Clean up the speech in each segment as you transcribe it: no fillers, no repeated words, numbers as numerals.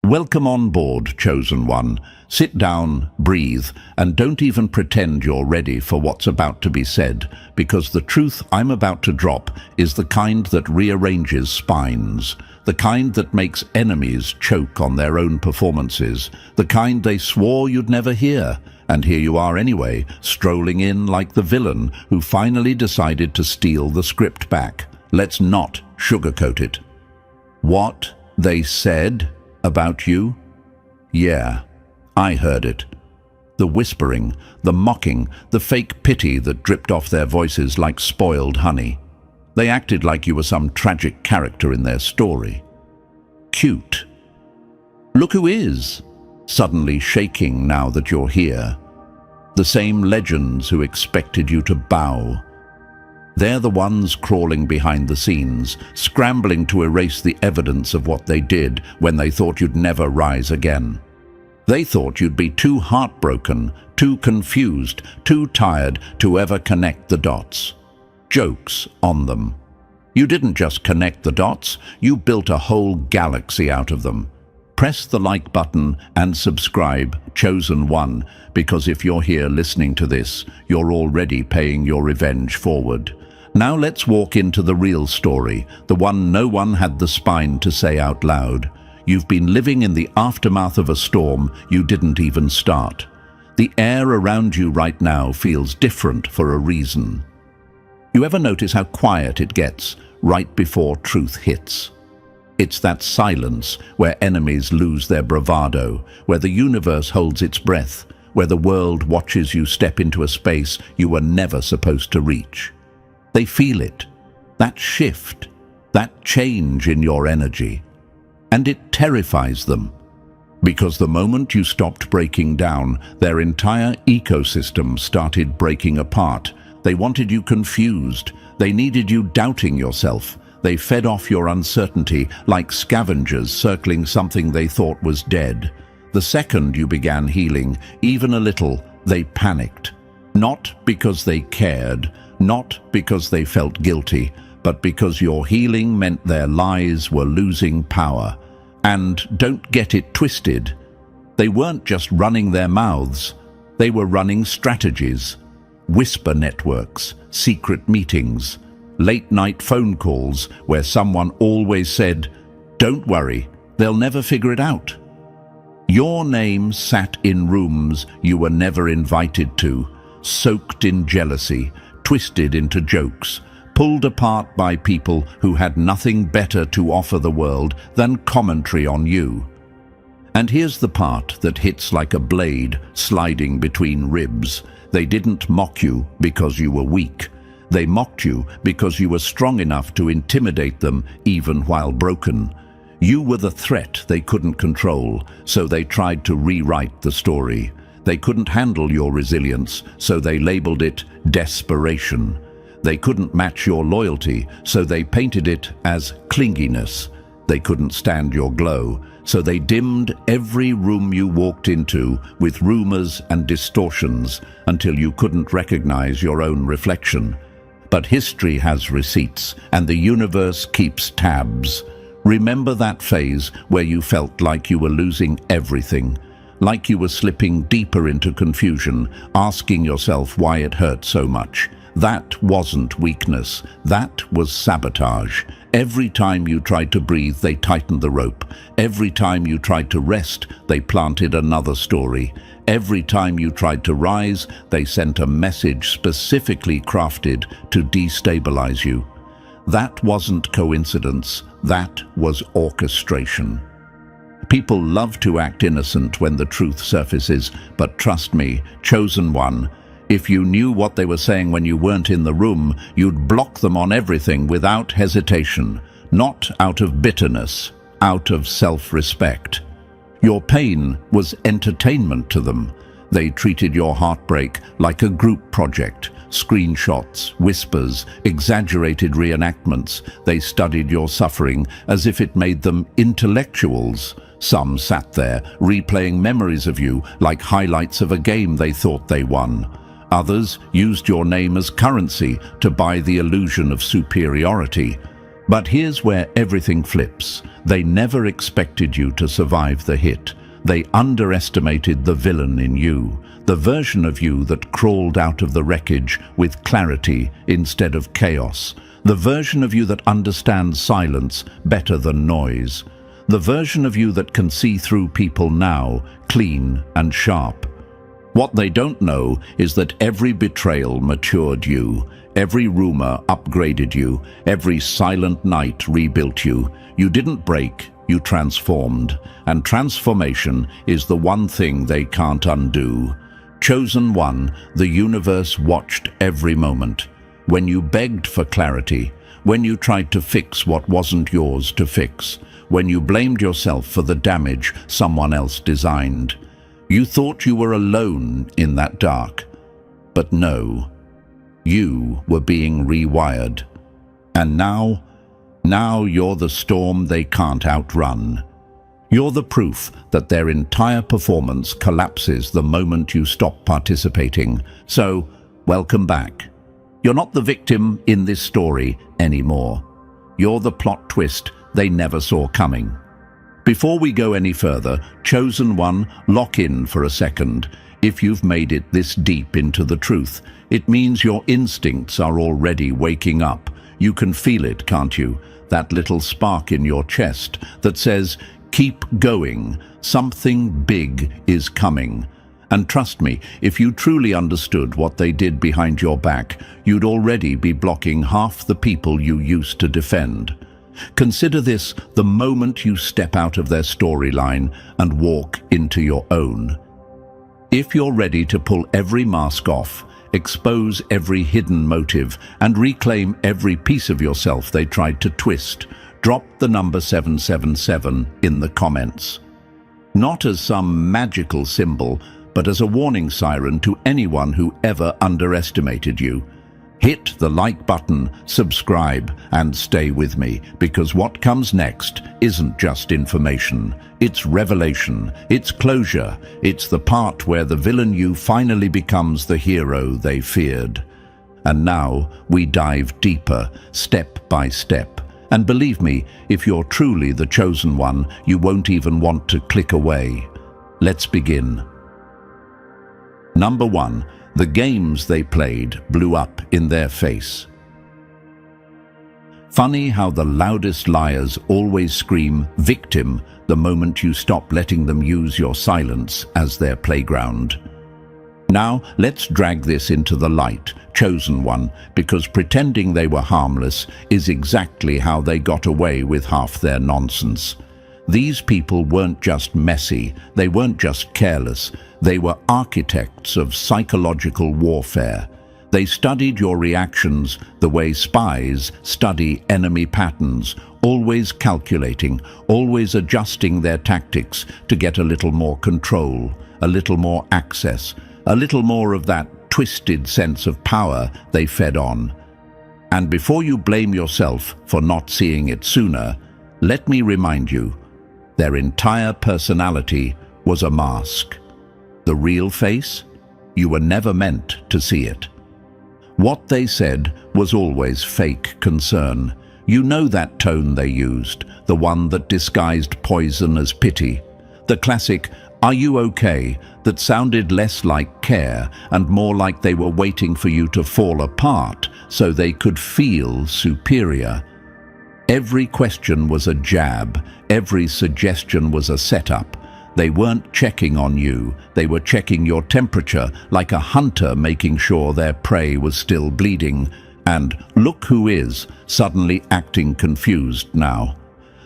Welcome on board, Chosen One. Sit down, breathe, and don't even pretend you're ready for what's about to be said, because the truth I'm about to drop is the kind that rearranges spines, the kind that makes enemies choke on their own performances, the kind they swore you'd never hear. And here you are anyway, strolling in like the villain who finally decided to steal the script back. Let's not sugarcoat it. What they said about you? Yeah, I heard it. The whispering, the mocking, the fake pity that dripped off their voices like spoiled honey. They acted like you were some tragic character in their story. Cute. Look who is suddenly shaking now that you're here. The same legends who expected you to bow. They're the ones crawling behind the scenes, scrambling to erase the evidence of what they did when they thought you'd never rise again. They thought you'd be too heartbroken, too confused, too tired to ever connect the dots. Jokes on them. You didn't just connect the dots, you built a whole galaxy out of them. Press the like button and subscribe, Chosen One, because if you're here listening to this, you're already paying your revenge forward. Now let's walk into the real story, the one no one had the spine to say out loud. You've been living in the aftermath of a storm you didn't even start. The air around you right now feels different for a reason. You ever notice how quiet it gets right before truth hits? It's that silence where enemies lose their bravado, where the universe holds its breath, where the world watches you step into a space you were never supposed to reach. They feel it, that shift, that change in your energy. And it terrifies them, because the moment you stopped breaking down, their entire ecosystem started breaking apart. They wanted you confused. They needed you doubting yourself. They fed off your uncertainty like scavengers circling something they thought was dead. The second you began healing, even a little, they panicked. Not because they cared, not because they felt guilty, but because your healing meant their lies were losing power. And don't get it twisted. They weren't just running their mouths. They were running strategies, whisper networks, secret meetings, late-night phone calls where someone always said, "Don't worry, they'll never figure it out." Your name sat in rooms you were never invited to, soaked in jealousy, twisted into jokes, pulled apart by people who had nothing better to offer the world than commentary on you. And here's the part that hits like a blade sliding between ribs. They didn't mock you because you were weak. They mocked you because you were strong enough to intimidate them even while broken. You were the threat they couldn't control, so they tried to rewrite the story. They couldn't handle your resilience, so they labeled it desperation. They couldn't match your loyalty, so they painted it as clinginess. They couldn't stand your glow, so they dimmed every room you walked into with rumors and distortions until you couldn't recognize your own reflection. But history has receipts, and the universe keeps tabs. Remember that phase where you felt like you were losing everything, like you were slipping deeper into confusion, asking yourself why it hurt so much. That wasn't weakness, that was sabotage. Every time you tried to breathe, they tightened the rope. Every time you tried to rest, they planted another story. Every time you tried to rise, they sent a message specifically crafted to destabilize you. That wasn't coincidence, that was orchestration. People love to act innocent when the truth surfaces, but trust me, Chosen One, if you knew what they were saying when you weren't in the room, you'd block them on everything without hesitation, not out of bitterness, out of self-respect. Your pain was entertainment to them. They treated your heartbreak like a group project. Screenshots, whispers, exaggerated reenactments. They studied your suffering as if it made them intellectuals. Some sat there, replaying memories of you like highlights of a game they thought they won. Others used your name as currency to buy the illusion of superiority. But here's where everything flips. They never expected you to survive the hit. They underestimated the villain in you, the version of you that crawled out of the wreckage with clarity instead of chaos, the version of you that understands silence better than noise, the version of you that can see through people now, clean and sharp. What they don't know is that every betrayal matured you, every rumor upgraded you, every silent night rebuilt you. You didn't break, you transformed, and transformation is the one thing they can't undo. Chosen one, the universe watched every moment. When you begged for clarity, when you tried to fix what wasn't yours to fix, when you blamed yourself for the damage someone else designed. You thought you were alone in that dark, but no, you were being rewired. And now you're the storm they can't outrun. You're the proof that their entire performance collapses the moment you stop participating. So, welcome back. You're not the victim in this story anymore. You're the plot twist they never saw coming. Before we go any further, Chosen One, lock in for a second. If you've made it this deep into the truth, it means your instincts are already waking up. You can feel it, can't you? That little spark in your chest that says, keep going, something big is coming. And trust me, if you truly understood what they did behind your back, you'd already be blocking half the people you used to defend. Consider this the moment you step out of their storyline and walk into your own. If you're ready to pull every mask off, expose every hidden motive, and reclaim every piece of yourself they tried to twist, drop the number 777 in the comments. Not as some magical symbol, but as a warning siren to anyone who ever underestimated you. Hit the like button, subscribe, and stay with me, because what comes next isn't just information. It's revelation, it's closure, it's the part where the villain you finally becomes the hero they feared. And now we dive deeper, step by step. And believe me, if you're truly the chosen one, you won't even want to click away. Let's begin. Number 1. The games they played blew up in their face. Funny how the loudest liars always scream victim the moment you stop letting them use your silence as their playground. Now let's drag this into the light, Chosen One, because pretending they were harmless is exactly how they got away with half their nonsense. These people weren't just messy, they weren't just careless, they were architects of psychological warfare. They studied your reactions the way spies study enemy patterns, always calculating, always adjusting their tactics to get a little more control, a little more access, a little more of that twisted sense of power they fed on. And before you blame yourself for not seeing it sooner, let me remind you, their entire personality was a mask. The real face? You were never meant to see it. What they said was always fake concern. You know that tone they used, the one that disguised poison as pity. The classic, "Are you okay?" that sounded less like care and more like they were waiting for you to fall apart so they could feel superior. Every question was a jab, every suggestion was a setup. They weren't checking on you, they were checking your temperature like a hunter making sure their prey was still bleeding. And look who is suddenly acting confused now.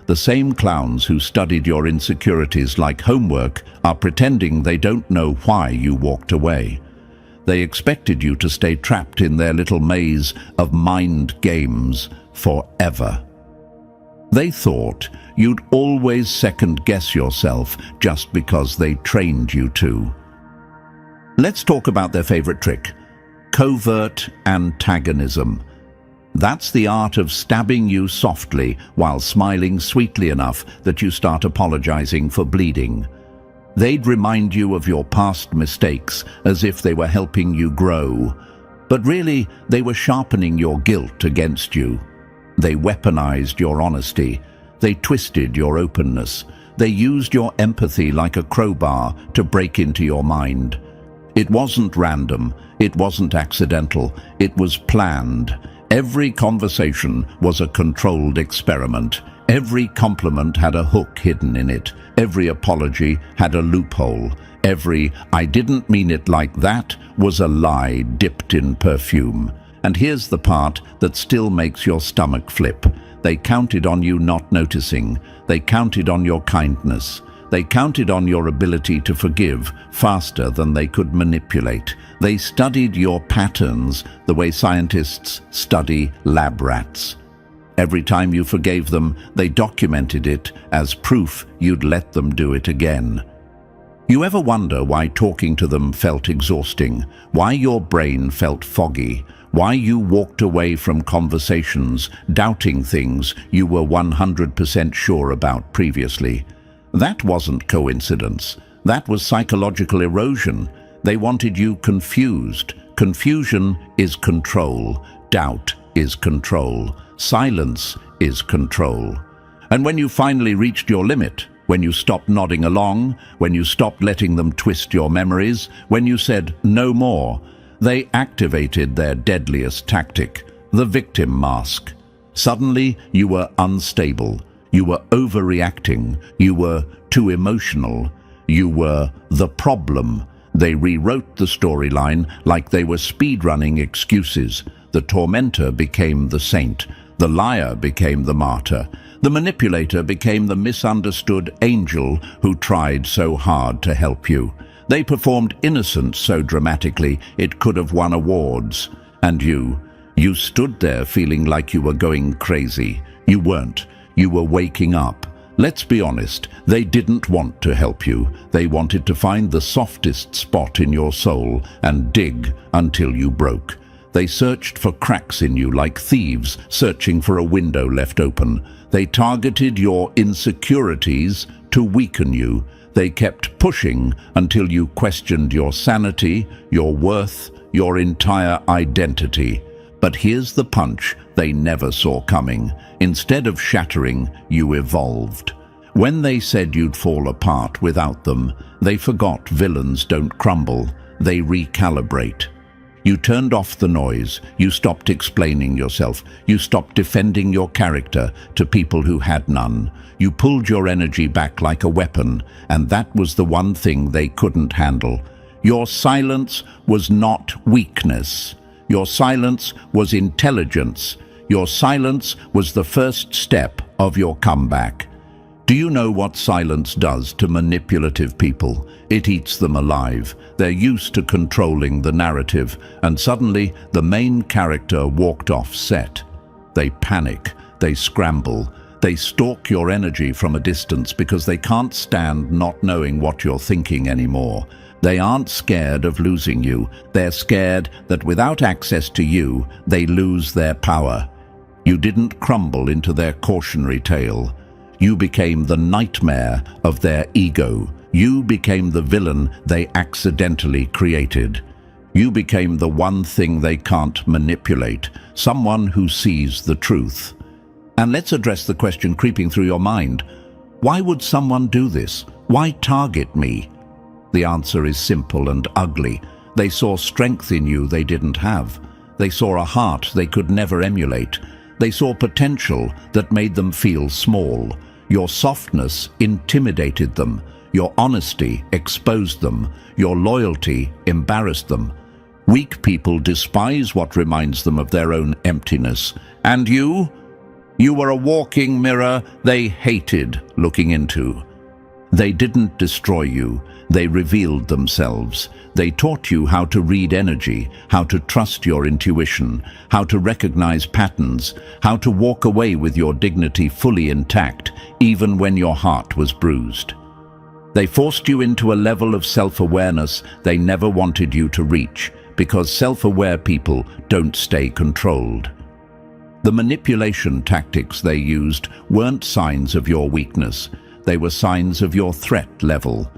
The same clowns who studied your insecurities like homework are pretending they don't know why you walked away. They expected you to stay trapped in their little maze of mind games forever. They thought you'd always second-guess yourself just because they trained you to. Let's talk about their favorite trick, covert antagonism. That's the art of stabbing you softly while smiling sweetly enough that you start apologizing for bleeding. They'd remind you of your past mistakes as if they were helping you grow, but really they were sharpening your guilt against you. They weaponized your honesty. They twisted your openness. They used your empathy like a crowbar to break into your mind. It wasn't random. It wasn't accidental. It was planned. Every conversation was a controlled experiment. Every compliment had a hook hidden in it. Every apology had a loophole. Every "I didn't mean it like that" was a lie dipped in perfume. And here's the part that still makes your stomach flip. They counted on you not noticing. They counted on your kindness. They counted on your ability to forgive faster than they could manipulate. They studied your patterns the way scientists study lab rats. Every time you forgave them, they documented it as proof you'd let them do it again. You ever wonder why talking to them felt exhausting? Why your brain felt foggy? Why you walked away from conversations doubting things you were 100% sure about previously? That wasn't coincidence. That was psychological erosion. They wanted you confused. Confusion is control. Doubt is control. Silence is control. And when you finally reached your limit, when you stopped nodding along, when you stopped letting them twist your memories, when you said no more, they activated their deadliest tactic, the victim mask. Suddenly, you were unstable. You were overreacting. You were too emotional. You were the problem. They rewrote the storyline like they were speedrunning excuses. The tormentor became the saint. The liar became the martyr. The manipulator became the misunderstood angel who tried so hard to help you. They performed innocence so dramatically it could have won awards. And you stood there feeling like you were going crazy. You weren't. You were waking up. Let's be honest, they didn't want to help you. They wanted to find the softest spot in your soul and dig until you broke. They searched for cracks in you like thieves searching for a window left open. They targeted your insecurities to weaken you. They kept pushing until you questioned your sanity, your worth, your entire identity. But here's the punch they never saw coming. Instead of shattering, you evolved. When they said you'd fall apart without them, they forgot villains don't crumble, they recalibrate. You turned off the noise, you stopped explaining yourself, you stopped defending your character to people who had none. You pulled your energy back like a weapon, and that was the one thing they couldn't handle. Your silence was not weakness. Your silence was intelligence. Your silence was the first step of your comeback. Do you know what silence does to manipulative people? It eats them alive. They're used to controlling the narrative, and suddenly the main character walked off set. They panic, they scramble, they stalk your energy from a distance because they can't stand not knowing what you're thinking anymore. They aren't scared of losing you. They're scared that without access to you, they lose their power. You didn't crumble into their cautionary tale. You became the nightmare of their ego. You became the villain they accidentally created. You became the one thing they can't manipulate, someone who sees the truth. And let's address the question creeping through your mind. Why would someone do this? Why target me? The answer is simple and ugly. They saw strength in you they didn't have. They saw a heart they could never emulate. They saw potential that made them feel small. Your softness intimidated them. Your honesty exposed them. Your loyalty embarrassed them. Weak people despise what reminds them of their own emptiness. And you? You were a walking mirror they hated looking into. They didn't destroy you. They revealed themselves. They taught you how to read energy, how to trust your intuition, how to recognize patterns, how to walk away with your dignity fully intact, even when your heart was bruised. They forced you into a level of self-awareness they never wanted you to reach, because self-aware people don't stay controlled. The manipulation tactics they used weren't signs of your weakness. They were signs of your threat level.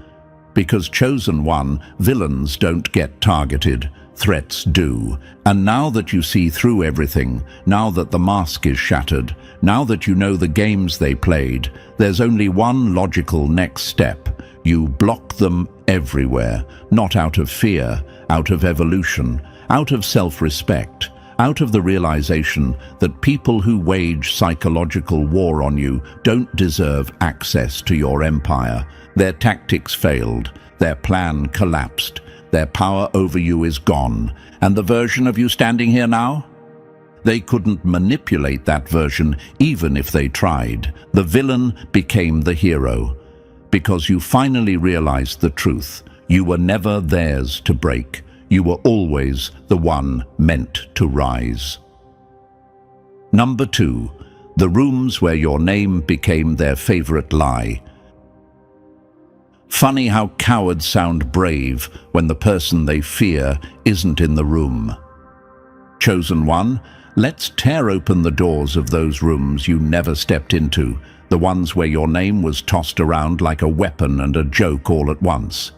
Because chosen one, villains don't get targeted. Threats do. And now that you see through everything, now that the mask is shattered, now that you know the games they played, there's only one logical next step. You block them everywhere, not out of fear, out of evolution, out of self-respect, out of the realization that people who wage psychological war on you don't deserve access to your empire. Their tactics failed, their plan collapsed, their power over you is gone. And the version of you standing here now? They couldn't manipulate that version even if they tried. The villain became the hero. Because you finally realized the truth. You were never theirs to break. You were always the one meant to rise. Number 2. The rooms where your name became their favorite lie. Funny how cowards sound brave when the person they fear isn't in the room. Chosen one, let's tear open the doors of those rooms you never stepped into, the ones where your name was tossed around like a weapon and a joke all at once.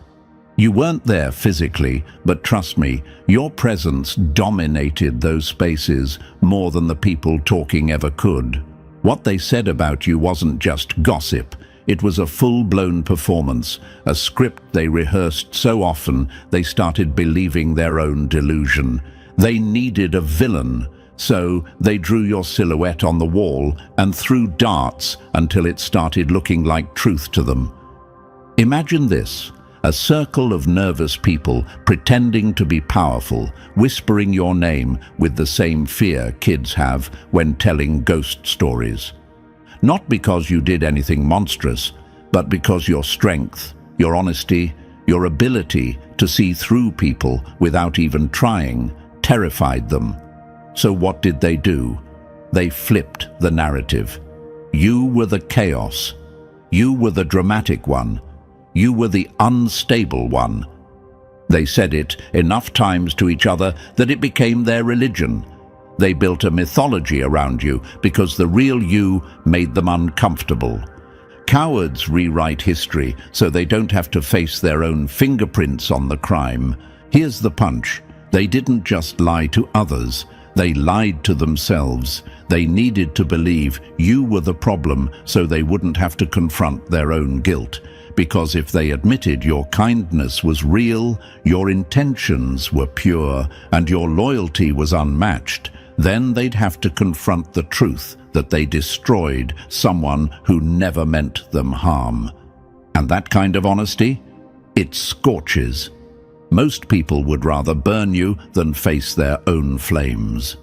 You weren't there physically, but trust me, your presence dominated those spaces more than the people talking ever could. What they said about you wasn't just gossip. It was a full-blown performance, a script they rehearsed so often they started believing their own delusion. They needed a villain, so they drew your silhouette on the wall and threw darts until it started looking like truth to them. Imagine this, a circle of nervous people pretending to be powerful, whispering your name with the same fear kids have when telling ghost stories. Not because you did anything monstrous, but because your strength, your honesty, your ability to see through people without even trying, terrified them. So what did they do? They flipped the narrative. You were the chaos. You were the dramatic one. You were the unstable one. They said it enough times to each other that it became their religion. They built a mythology around you because the real you made them uncomfortable. Cowards rewrite history so they don't have to face their own fingerprints on the crime. Here's the punch. They didn't just lie to others. They lied to themselves. They needed to believe you were the problem so they wouldn't have to confront their own guilt. Because if they admitted your kindness was real, your intentions were pure, and your loyalty was unmatched, then they'd have to confront the truth that they destroyed someone who never meant them harm. And that kind of honesty? It scorches. Most people would rather burn you than face their own flames.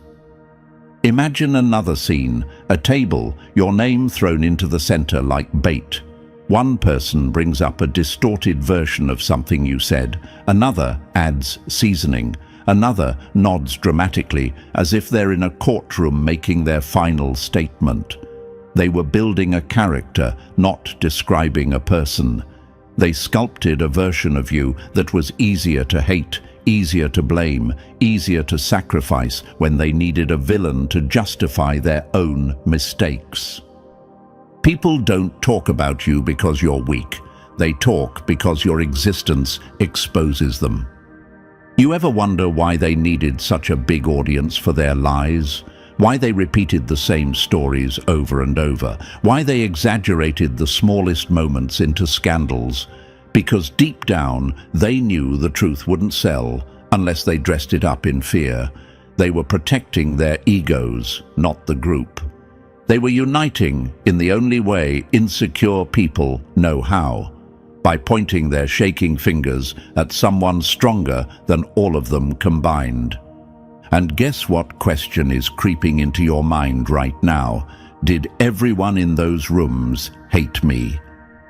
Imagine another scene, a table, your name thrown into the center like bait. One person brings up a distorted version of something you said, another adds seasoning, another nods dramatically as if they're in a courtroom making their final statement. They were building a character, not describing a person. They sculpted a version of you that was easier to hate, easier to blame, easier to sacrifice when they needed a villain to justify their own mistakes. People don't talk about you because you're weak. They talk because your existence exposes them. You ever wonder why they needed such a big audience for their lies? Why they repeated the same stories over and over? Why they exaggerated the smallest moments into scandals? Because deep down, they knew the truth wouldn't sell unless they dressed it up in fear. They were protecting their egos, not the group. They were uniting in the only way insecure people know how, by pointing their shaking fingers at someone stronger than all of them combined. And guess what question is creeping into your mind right now? Did everyone in those rooms hate me?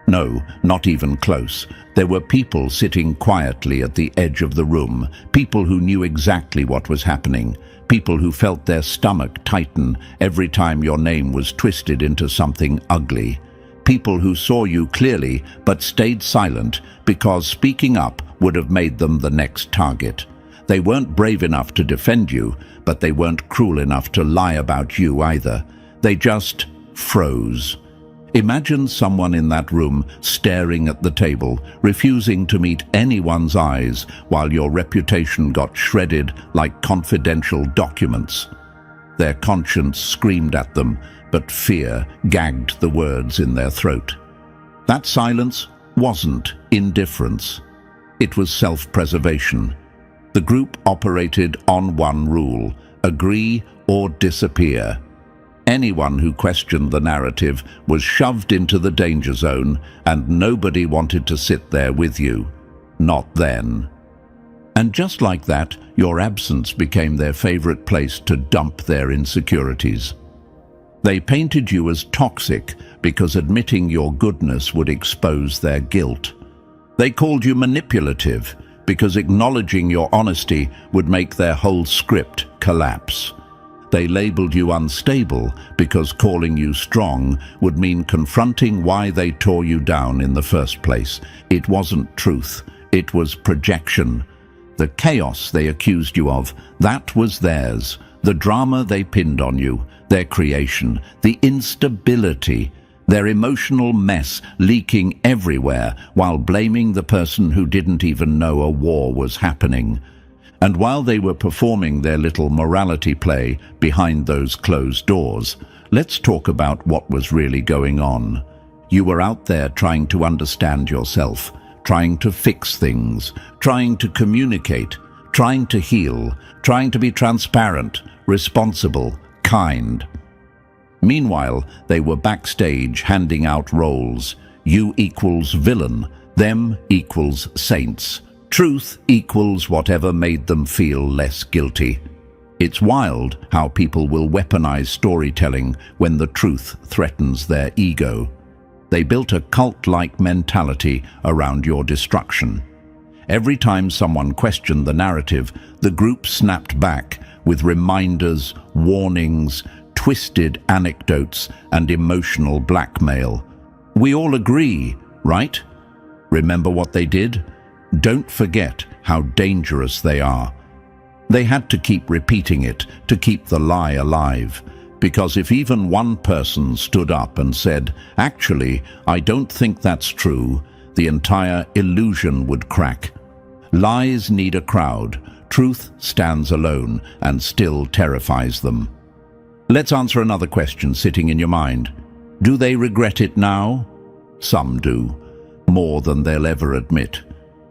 No, not even close. There were people sitting quietly at the edge of the room, people who knew exactly what was happening, people who felt their stomach tighten every time your name was twisted into something ugly, people who saw you clearly but stayed silent because speaking up would have made them the next target. They weren't brave enough to defend you, but they weren't cruel enough to lie about you either. They just froze. Imagine someone in that room staring at the table, refusing to meet anyone's eyes while your reputation got shredded like confidential documents. Their conscience screamed at them, but fear gagged the words in their throat. That silence wasn't indifference. It was self-preservation. The group operated on one rule: agree or disappear. Anyone who questioned the narrative was shoved into the danger zone, and nobody wanted to sit there with you. Not then. And just like that, your absence became their favorite place to dump their insecurities. They painted you as toxic because admitting your goodness would expose their guilt. They called you manipulative because acknowledging your honesty would make their whole script collapse. They labeled you unstable because calling you strong would mean confronting why they tore you down in the first place. It wasn't truth, it was projection. The chaos they accused you of, that was theirs. The drama they pinned on you, their creation, the instability, their emotional mess leaking everywhere while blaming the person who didn't even know a war was happening. And while they were performing their little morality play behind those closed doors, let's talk about what was really going on. You were out there trying to understand yourself, trying to fix things, trying to communicate, trying to heal, trying to be transparent, responsible, kind. Meanwhile, they were backstage handing out roles. You equals villain, them equals saints. Truth equals whatever made them feel less guilty. It's wild how people will weaponize storytelling when the truth threatens their ego. They built a cult-like mentality around your destruction. Every time someone questioned the narrative, the group snapped back with reminders, warnings, twisted anecdotes, and emotional blackmail. We all agree, right? Remember what they did? Don't forget how dangerous they are. They had to keep repeating it to keep the lie alive, because if even one person stood up and said, "Actually, I don't think that's true," the entire illusion would crack. Lies need a crowd. Truth stands alone and still terrifies them. Let's answer another question sitting in your mind. Do they regret it now? Some do, more than they'll ever admit.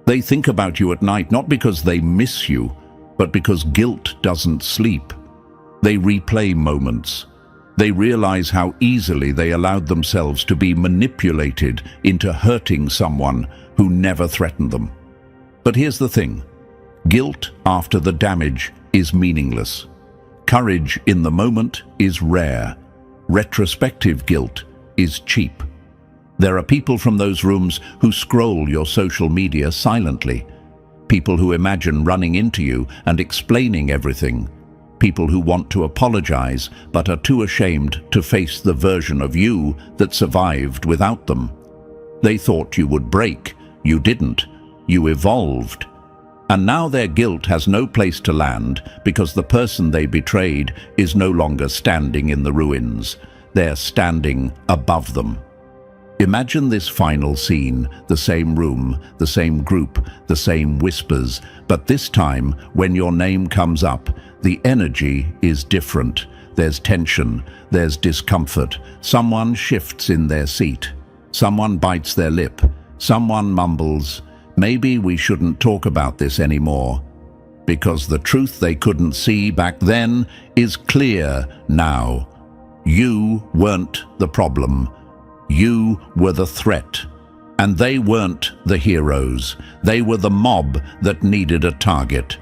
They think about you at night not because they miss you, but because guilt doesn't sleep. They replay moments. They realize how easily they allowed themselves to be manipulated into hurting someone who never threatened them. But here's the thing. Guilt after the damage is meaningless. Courage in the moment is rare. Retrospective guilt is cheap. There are people from those rooms who scroll your social media silently. People who imagine running into you and explaining everything. People who want to apologize but are too ashamed to face the version of you that survived without them. They thought you would break. You didn't. You evolved. And now their guilt has no place to land because the person they betrayed is no longer standing in the ruins. They're standing above them. Imagine this final scene, the same room, the same group, the same whispers, but this time, when your name comes up, the energy is different. There's tension, there's discomfort. Someone shifts in their seat. Someone bites their lip. Someone mumbles, "Maybe we shouldn't talk about this anymore." Because the truth they couldn't see back then is clear now. You weren't the problem. You were the threat. And they weren't the heroes. They were the mob that needed a target.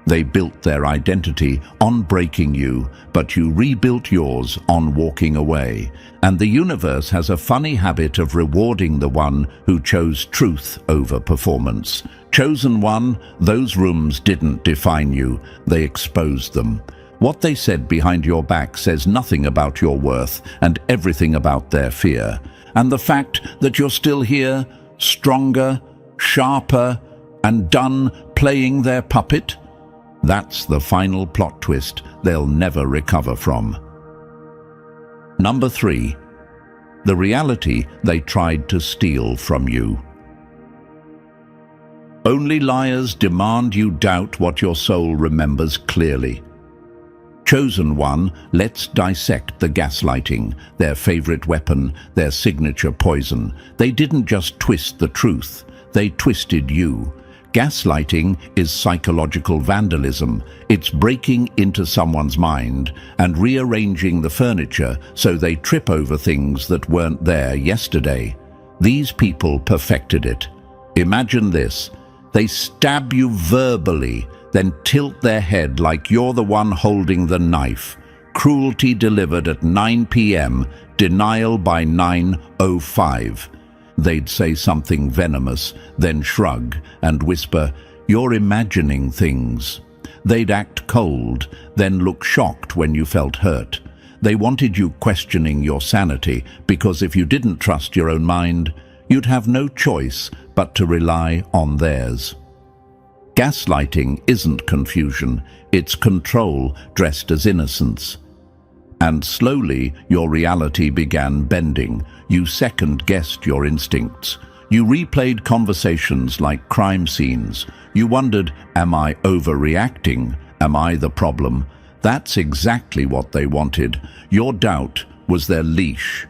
They built their identity on breaking you, but you rebuilt yours on walking away. And the universe has a funny habit of rewarding the one who chose truth over performance. Chosen one, those rooms didn't define you, they exposed them. What they said behind your back says nothing about your worth and everything about their fear. And the fact that you're still here, stronger, sharper, and done playing their puppet, that's the final plot twist they'll never recover from. Number 3. the reality they tried to steal from you. Only liars demand you doubt what your soul remembers clearly. Chosen one, let's dissect the gaslighting, their favorite weapon, their signature poison. They didn't just twist the truth, they twisted you. Gaslighting is psychological vandalism. It's breaking into someone's mind and rearranging the furniture so they trip over things that weren't there yesterday. These people perfected it. Imagine this. They stab you verbally, then tilt their head like you're the one holding the knife. Cruelty delivered at 9 p.m., denial by 9:05. They'd say something venomous, then shrug and whisper, "You're imagining things." They'd act cold, then look shocked when you felt hurt. They wanted you questioning your sanity, because if you didn't trust your own mind, you'd have no choice but to rely on theirs. Gaslighting isn't confusion, it's control dressed as innocence. And slowly, your reality began bending. You second-guessed your instincts. You replayed conversations like crime scenes. You wondered, am I overreacting? Am I the problem? That's exactly what they wanted. Your doubt was their leash.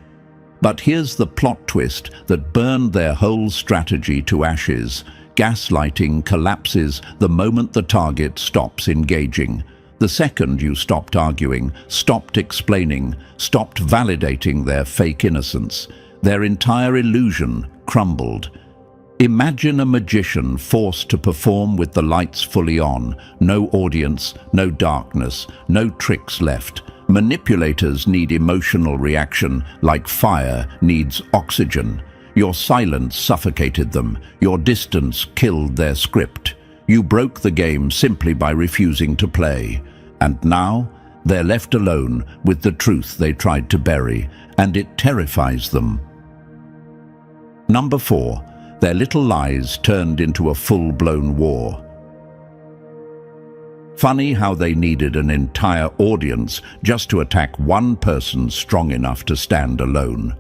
But here's the plot twist that burned their whole strategy to ashes. Gaslighting collapses the moment the target stops engaging. The second you stopped arguing, stopped explaining, stopped validating their fake innocence, their entire illusion crumbled. Imagine a magician forced to perform with the lights fully on, no audience, no darkness, no tricks left. Manipulators need emotional reaction like fire needs oxygen. Your silence suffocated them, your distance killed their script. You broke the game simply by refusing to play. And now, they're left alone with the truth they tried to bury, and it terrifies them. Number 4, their little lies turned into a full-blown war. Funny how they needed an entire audience just to attack one person strong enough to stand alone.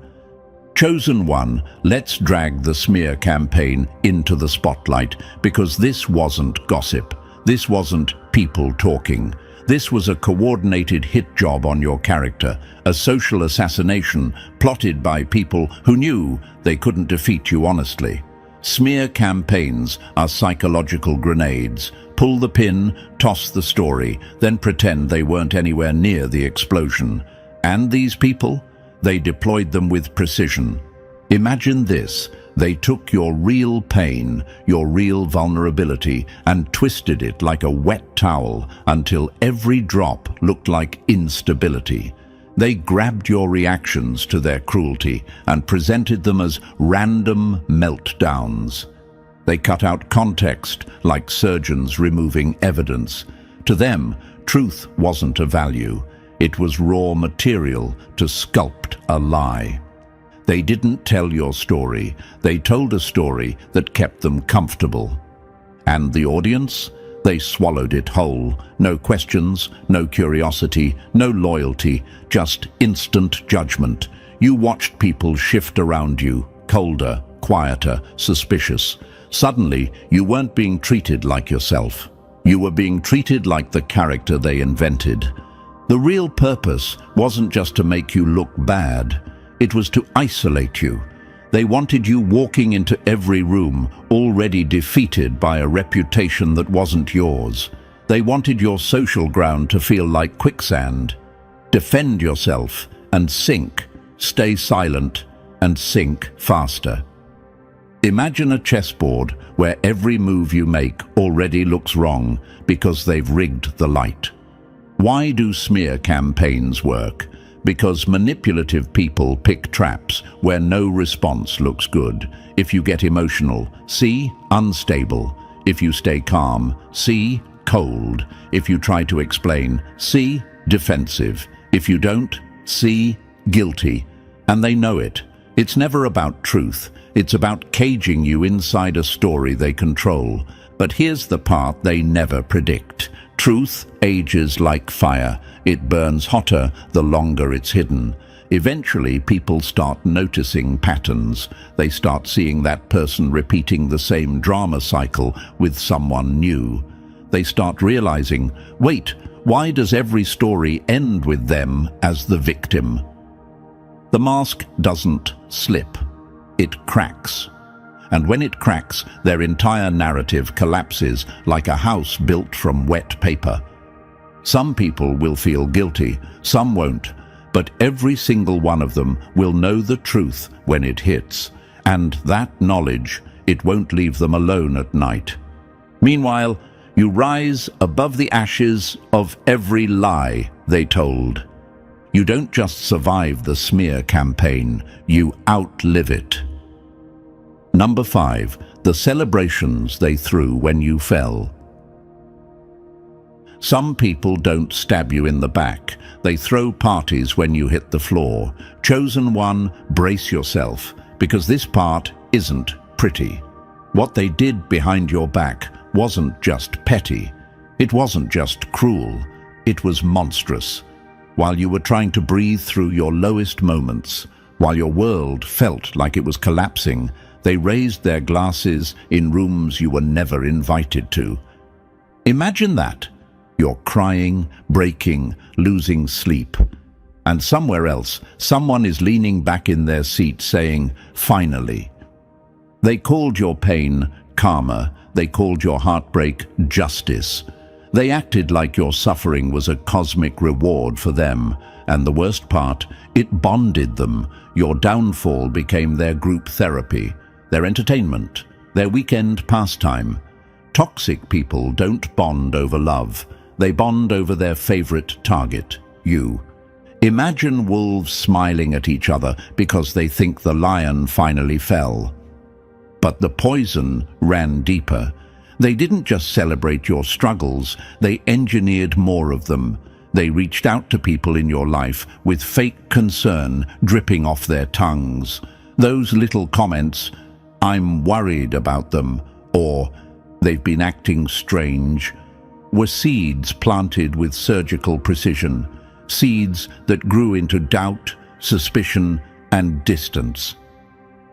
Chosen one, let's drag the smear campaign into the spotlight, because this wasn't gossip. This wasn't people talking. This was a coordinated hit job on your character, a social assassination plotted by people who knew they couldn't defeat you honestly. Smear campaigns are psychological grenades. Pull the pin, toss the story, then pretend they weren't anywhere near the explosion. And these people? They deployed them with precision. Imagine this. They took your real pain, your real vulnerability, and twisted it like a wet towel until every drop looked like instability. They grabbed your reactions to their cruelty and presented them as random meltdowns. They cut out context like surgeons removing evidence. To them, truth wasn't a value. It was raw material to sculpt a lie. They didn't tell your story. They told a story that kept them comfortable. And the audience? They swallowed it whole. No questions, no curiosity, no loyalty, just instant judgment. You watched people shift around you, colder, quieter, suspicious. Suddenly, you weren't being treated like yourself. You were being treated like the character they invented. The real purpose wasn't just to make you look bad. It was to isolate you. They wanted you walking into every room, already defeated by a reputation that wasn't yours. They wanted your social ground to feel like quicksand. Defend yourself and sink. Stay silent and sink faster. Imagine a chessboard where every move you make already looks wrong because they've rigged the light. Why do smear campaigns work? Because manipulative people pick traps where no response looks good. If you get emotional, see, unstable. If you stay calm, see, cold. If you try to explain, see, defensive. If you don't, see, guilty. And they know it. It's never about truth. It's about caging you inside a story they control. But here's the part they never predict. Truth ages like fire. It burns hotter the longer it's hidden. Eventually, people start noticing patterns. They start seeing that person repeating the same drama cycle with someone new. They start realizing, wait, why does every story end with them as the victim? The mask doesn't slip. It cracks. And when it cracks, their entire narrative collapses like a house built from wet paper. Some people will feel guilty, some won't, but every single one of them will know the truth when it hits, and that knowledge, it won't leave them alone at night. Meanwhile, you rise above the ashes of every lie they told. You don't just survive the smear campaign, you outlive it. Number 5, the celebrations they threw when you fell. Some people don't stab you in the back. They throw parties when you hit the floor. Chosen one, brace yourself, because this part isn't pretty. What they did behind your back wasn't just petty. It wasn't just cruel. It was monstrous. While you were trying to breathe through your lowest moments, while your world felt like it was collapsing, they raised their glasses in rooms you were never invited to. Imagine that. You're crying, breaking, losing sleep. And somewhere else, someone is leaning back in their seat saying, finally. They called your pain karma. They called your heartbreak justice. They acted like your suffering was a cosmic reward for them. And the worst part, it bonded them. Your downfall became their group therapy, their entertainment, their weekend pastime. Toxic people don't bond over love. They bond over their favorite target, you. Imagine wolves smiling at each other because they think the lion finally fell. But the poison ran deeper. They didn't just celebrate your struggles, they engineered more of them. They reached out to people in your life with fake concern dripping off their tongues. Those little comments, I'm worried about them, or they've been acting strange, were seeds planted with surgical precision, seeds that grew into doubt, suspicion, and distance.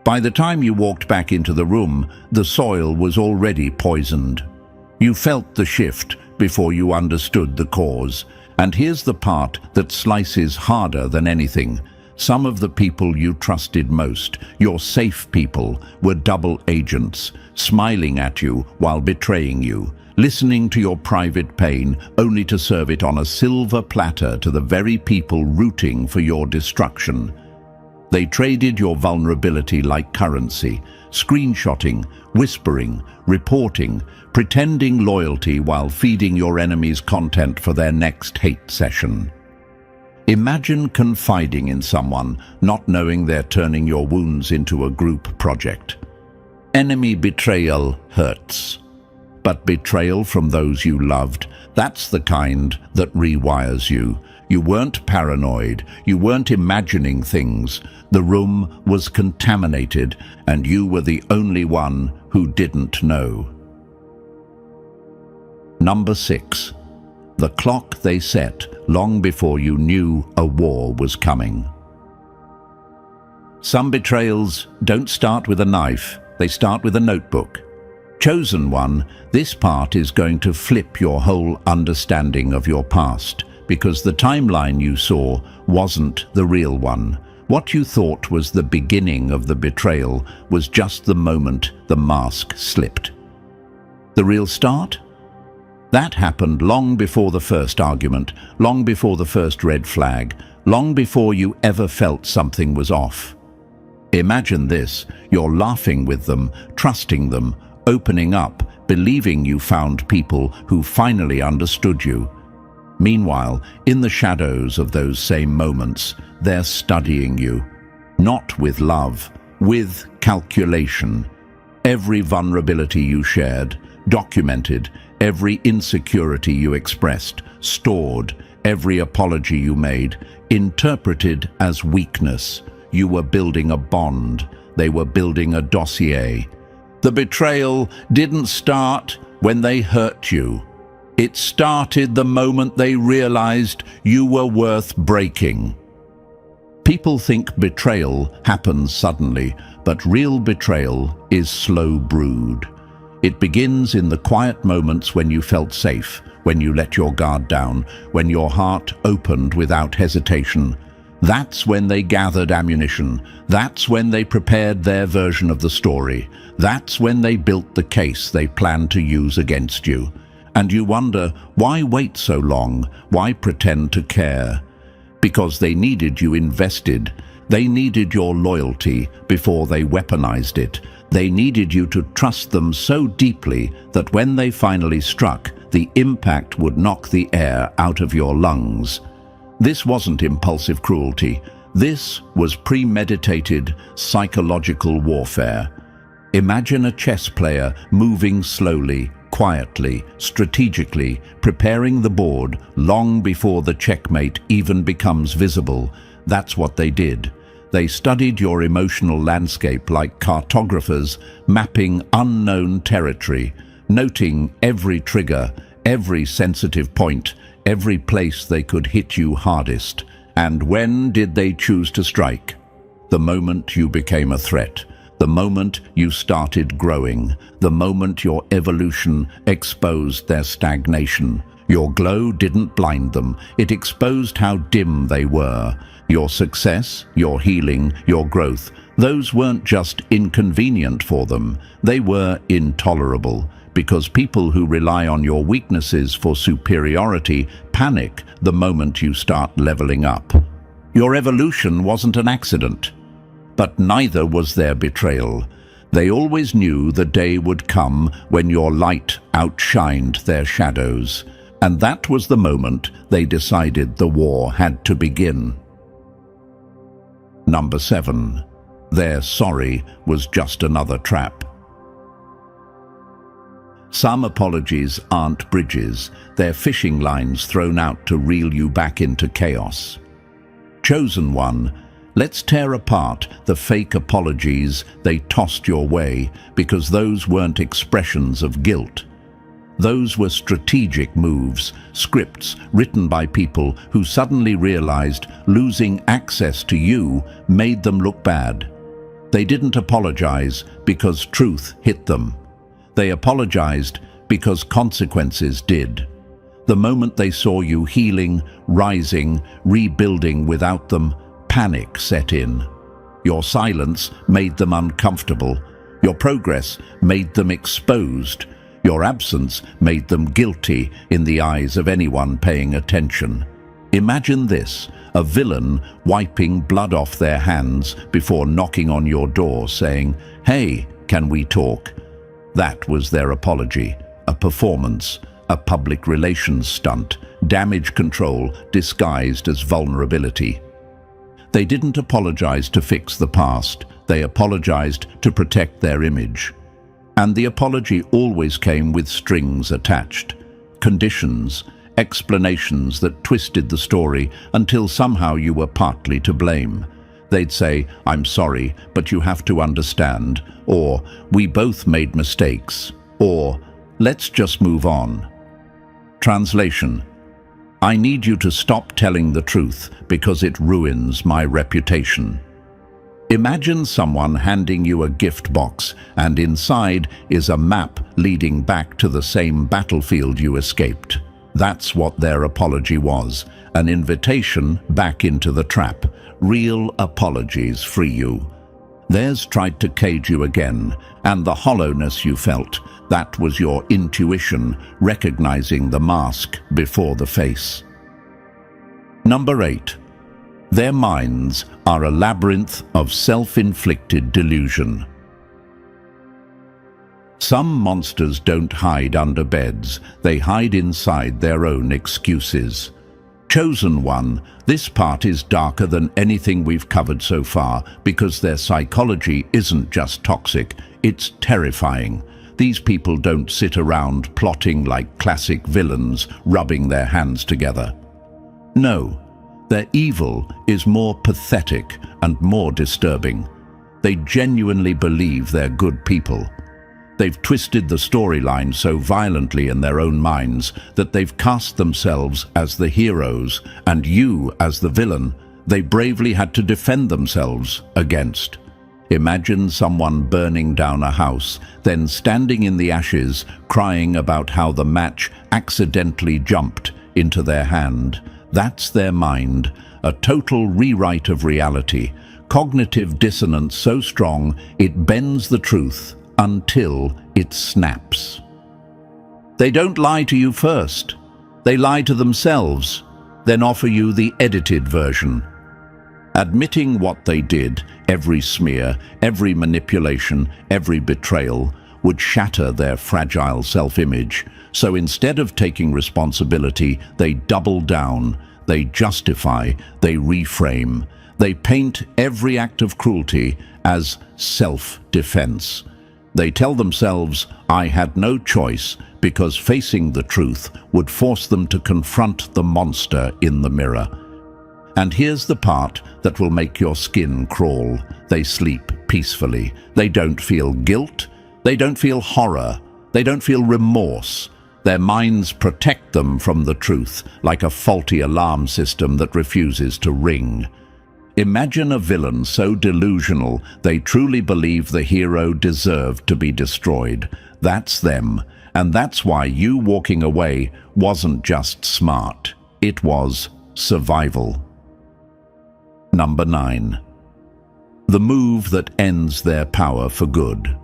By the time you walked back into the room, the soil was already poisoned. You felt the shift before you understood the cause. And here's the part that slices harder than anything. Some of the people you trusted most, your safe people, were double agents, smiling at you while betraying you, listening to your private pain only to serve it on a silver platter to the very people rooting for your destruction. They traded your vulnerability like currency, screenshotting, whispering, reporting, pretending loyalty while feeding your enemies content for their next hate session. Imagine confiding in someone, not knowing they're turning your wounds into a group project. Enemy betrayal hurts. But betrayal from those you loved, that's the kind that rewires you. You weren't paranoid, you weren't imagining things. The room was contaminated, and you were the only one who didn't know. Number 6. The clock they set long before you knew a war was coming. Some betrayals don't start with a knife, they start with a notebook. Chosen one, this part is going to flip your whole understanding of your past, because the timeline you saw wasn't the real one. What you thought was the beginning of the betrayal was just the moment the mask slipped. The real start? That happened long before the first argument, long before the first red flag, long before you ever felt something was off. Imagine this, you're laughing with them, trusting them, opening up, believing you found people who finally understood you. Meanwhile, in the shadows of those same moments, they're studying you. Not with love, with calculation. Every vulnerability you shared, documented, every insecurity you expressed, stored, every apology you made, interpreted as weakness. You were building a bond. They were building a dossier. The betrayal didn't start when they hurt you. It started the moment they realized you were worth breaking. People think betrayal happens suddenly, but real betrayal is slow brewed. It begins in the quiet moments when you felt safe, when you let your guard down, when your heart opened without hesitation. That's when they gathered ammunition. That's when they prepared their version of the story. That's when they built the case they planned to use against you. And you wonder, why wait so long? Why pretend to care? Because they needed you invested. They needed your loyalty before they weaponized it. They needed you to trust them so deeply that when they finally struck, the impact would knock the air out of your lungs. This wasn't impulsive cruelty. This was premeditated psychological warfare. Imagine a chess player moving slowly, quietly, strategically, preparing the board long before the checkmate even becomes visible. That's what they did. They studied your emotional landscape like cartographers, mapping unknown territory, noting every trigger, every sensitive point, every place they could hit you hardest. And when did they choose to strike? The moment you became a threat. The moment you started growing. The moment your evolution exposed their stagnation. Your glow didn't blind them. It exposed how dim they were. Your success, your healing, your growth, those weren't just inconvenient for them. They were intolerable. Because people who rely on your weaknesses for superiority panic the moment you start leveling up. Your evolution wasn't an accident, but neither was their betrayal. They always knew the day would come when your light outshined their shadows, and that was the moment they decided the war had to begin. Number 7. Their sorry was just another trap. Some apologies aren't bridges, they're fishing lines thrown out to reel you back into chaos. Chosen one, let's tear apart the fake apologies they tossed your way, because those weren't expressions of guilt. Those were strategic moves, scripts written by people who suddenly realized losing access to you made them look bad. They didn't apologize because truth hit them. They apologized because consequences did. The moment they saw you healing, rising, rebuilding without them, panic set in. Your silence made them uncomfortable. Your progress made them exposed. Your absence made them guilty in the eyes of anyone paying attention. Imagine this, a villain wiping blood off their hands before knocking on your door saying, "Hey, can we talk?" That was their apology, a performance, a public relations stunt, damage control disguised as vulnerability. They didn't apologize to fix the past, they apologized to protect their image. And the apology always came with strings attached, conditions, explanations that twisted the story until somehow you were partly to blame. They'd say, "I'm sorry, but you have to understand," or "We both made mistakes," or "Let's just move on." Translation: I need you to stop telling the truth because it ruins my reputation. Imagine someone handing you a gift box and inside is a map leading back to the same battlefield you escaped. That's what their apology was, an invitation back into the trap. Real apologies free you. Theirs tried to cage you again, and the hollowness you felt, that was your intuition recognizing the mask before the face. Number 8. Their minds are a labyrinth of self-inflicted delusion. Some monsters don't hide under beds, they hide inside their own excuses. Chosen one, this part is darker than anything we've covered so far because their psychology isn't just toxic, it's terrifying. These people don't sit around plotting like classic villains, rubbing their hands together. No, their evil is more pathetic and more disturbing. They genuinely believe they're good people. They've twisted the storyline so violently in their own minds that they've cast themselves as the heroes and you as the villain. they bravely had to defend themselves against. Imagine someone burning down a house, then standing in the ashes, crying about how the match accidentally jumped into their hand. That's their mind, a total rewrite of reality, cognitive dissonance so strong it bends the truth until it snaps. They don't lie to you first. They lie to themselves, then offer you the edited version. Admitting what they did, every smear, every manipulation, every betrayal, would shatter their fragile self-image. So instead of taking responsibility, they double down, they justify, they reframe. They paint every act of cruelty as self-defense. They tell themselves, I had no choice, because facing the truth would force them to confront the monster in the mirror. And here's the part that will make your skin crawl. They sleep peacefully. They don't feel guilt. They don't feel horror. They don't feel remorse. Their minds protect them from the truth, like a faulty alarm system that refuses to ring. Imagine a villain so delusional they truly believe the hero deserved to be destroyed. That's them, and that's why you walking away wasn't just smart. It was survival. Number 9. The move that ends their power for good.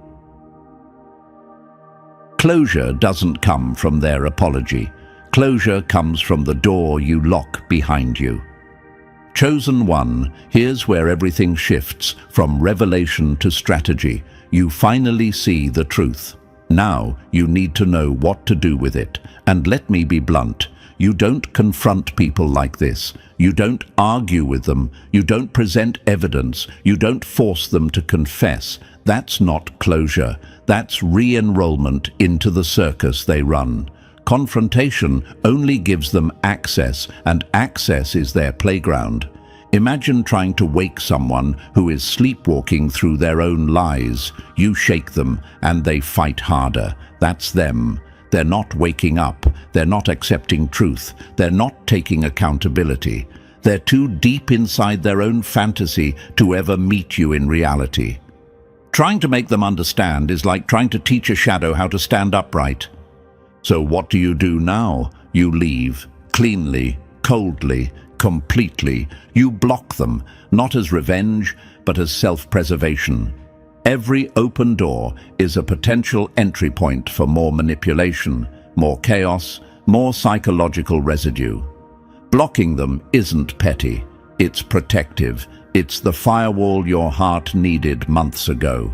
Closure doesn't come from their apology. Closure comes from the door you lock behind you. Chosen one, here's where everything shifts from revelation to strategy. You finally see the truth. Now you need to know what to do with it. And let me be blunt. You don't confront people like this. You don't argue with them. You don't present evidence. You don't force them to confess. That's not closure. That's re-enrollment into the circus they run. Confrontation only gives them access, and access is their playground. Imagine trying to wake someone who is sleepwalking through their own lies. You shake them, and they fight harder. That's them. They're not waking up. They're not accepting truth. They're not taking accountability. They're too deep inside their own fantasy to ever meet you in reality. Trying to make them understand is like trying to teach a shadow how to stand upright. So what do you do now? You leave, cleanly, coldly, completely. You block them, not as revenge, but as self-preservation. Every open door is a potential entry point for more manipulation, more chaos, more psychological residue. Blocking them isn't petty, it's protective. It's the firewall your heart needed months ago.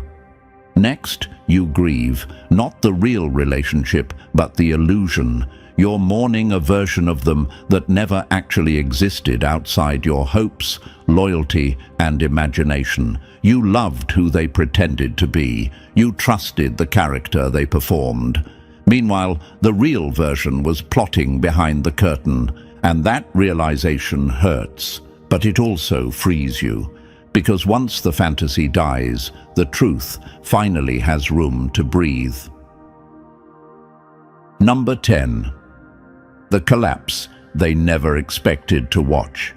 Next, you grieve, not the real relationship, but the illusion. You're mourning a version of them that never actually existed outside your hopes, loyalty, and imagination. You loved who they pretended to be. You trusted the character they performed. Meanwhile, the real version was plotting behind the curtain, and that realization hurts. But it also frees you, because once the fantasy dies, the truth finally has room to breathe. Number 10. The collapse they never expected to watch.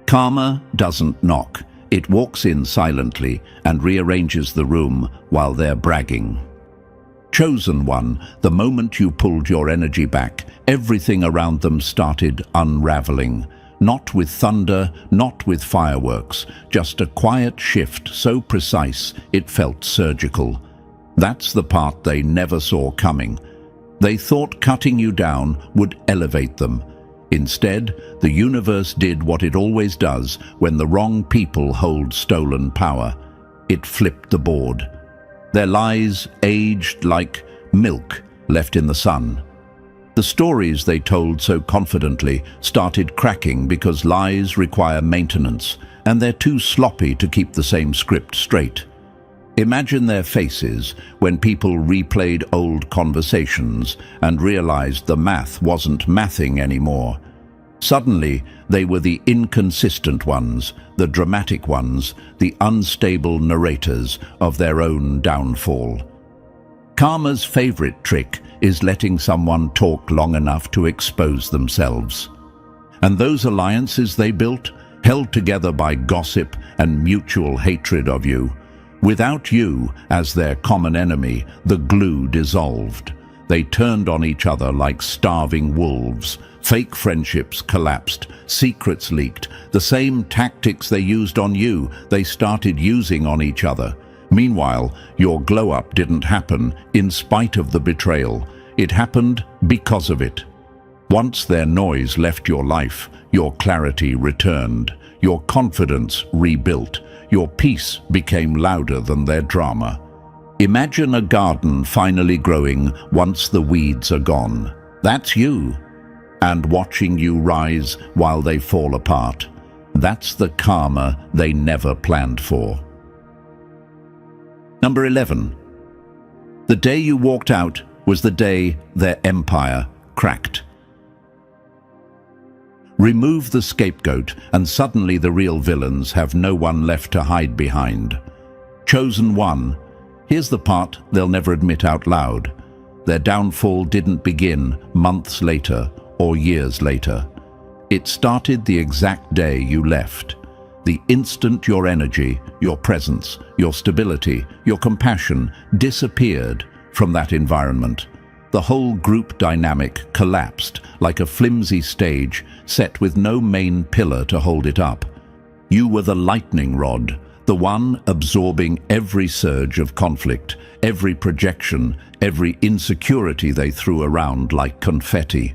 Karma doesn't knock. It walks in silently and rearranges the room while they're bragging. Chosen one, the moment you pulled your energy back, everything around them started unraveling. Not with thunder, not with fireworks, just a quiet shift so precise it felt surgical. That's the part they never saw coming. They thought cutting you down would elevate them. Instead, the universe did what it always does when the wrong people hold stolen power. It flipped the board. Their lies aged like milk left in the sun. The stories they told so confidently started cracking because lies require maintenance, and they're too sloppy to keep the same script straight. Imagine their faces when people replayed old conversations and realized the math wasn't mathing anymore. Suddenly, they were the inconsistent ones, the dramatic ones, the unstable narrators of their own downfall. Karma's favorite trick is letting someone talk long enough to expose themselves. And those alliances they built, held together by gossip and mutual hatred of you. Without you as their common enemy, the glue dissolved. They turned on each other like starving wolves. Fake friendships collapsed, secrets leaked. The same tactics they used on you, they started using on each other. Meanwhile, your glow-up didn't happen in spite of the betrayal. It happened because of it. Once their noise left your life, your clarity returned, your confidence rebuilt, your peace became louder than their drama. Imagine a garden finally growing once the weeds are gone. That's you. And watching you rise while they fall apart. That's the karma they never planned for. Number 11. The day you walked out was the day their empire cracked. Remove the scapegoat, and suddenly the real villains have no one left to hide behind. Chosen one. Here's the part they'll never admit out loud. Their downfall didn't begin months later or years later. It started the exact day you left. The instant your energy, your presence, your stability, your compassion disappeared from that environment. The whole group dynamic collapsed like a flimsy stage set with no main pillar to hold it up. You were the lightning rod, the one absorbing every surge of conflict, every projection, every insecurity they threw around like confetti.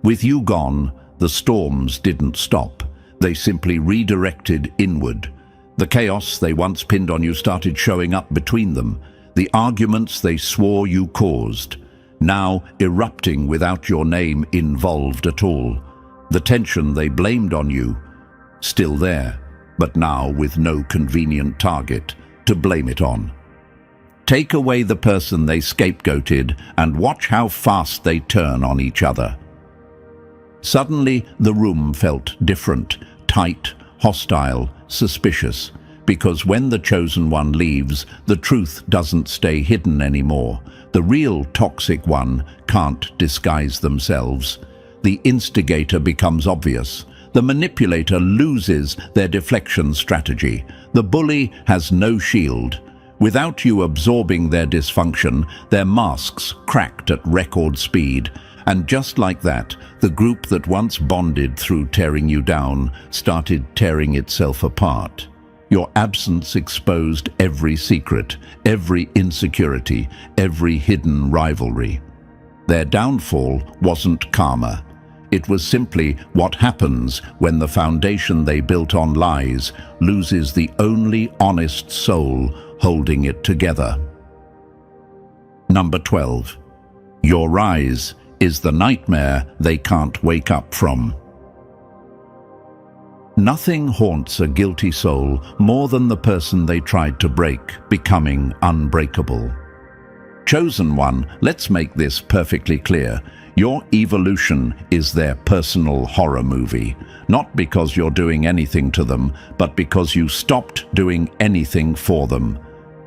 With you gone, the storms didn't stop. They simply redirected inward. The chaos they once pinned on you started showing up between them. The arguments they swore you caused, now erupting without your name involved at all. The tension they blamed on you, still there, but now with no convenient target to blame it on. Take away the person they scapegoated and watch how fast they turn on each other. Suddenly, the room felt different, tight, hostile, suspicious, because when the chosen one leaves, the truth doesn't stay hidden anymore. The real toxic one can't disguise themselves. The instigator becomes obvious. The manipulator loses their deflection strategy. The bully has no shield. Without you absorbing their dysfunction, their masks cracked at record speed. And just like that, the group that once bonded through tearing you down started tearing itself apart. Your absence exposed every secret, every insecurity, every hidden rivalry. Their downfall wasn't karma. It was simply what happens when the foundation they built on lies loses the only honest soul holding it together. Number 12. Your rise is the nightmare they can't wake up from. Nothing haunts a guilty soul more than the person they tried to break, becoming unbreakable. Chosen one, let's make this perfectly clear. Your evolution is their personal horror movie, not because you're doing anything to them, but because you stopped doing anything for them.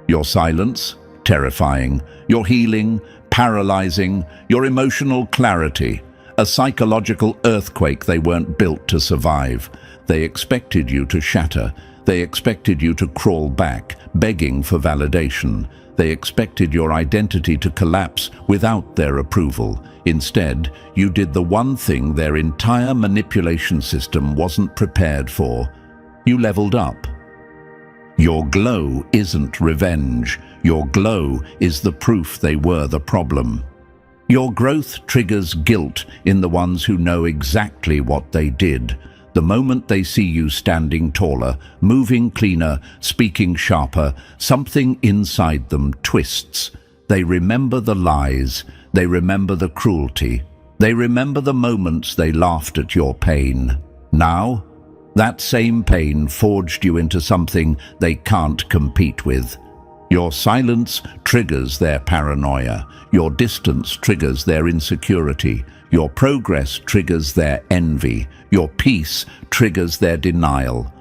Your silence, terrifying. Your healing, paralyzing. Your emotional clarity, a psychological earthquake they weren't built to survive. They expected you to shatter. They expected you to crawl back, begging for validation. They expected your identity to collapse without their approval. Instead, you did the one thing their entire manipulation system wasn't prepared for. You leveled up. Your glow isn't revenge. Your glow is the proof they were the problem. Your growth triggers guilt in the ones who know exactly what they did. The moment they see you standing taller, moving cleaner, speaking sharper, something inside them twists. They remember the lies. They remember the cruelty. They remember the moments they laughed at your pain. Now, that same pain forged you into something they can't compete with. Your silence triggers their paranoia. Your distance triggers their insecurity. Your progress triggers their envy. Your peace triggers their denial.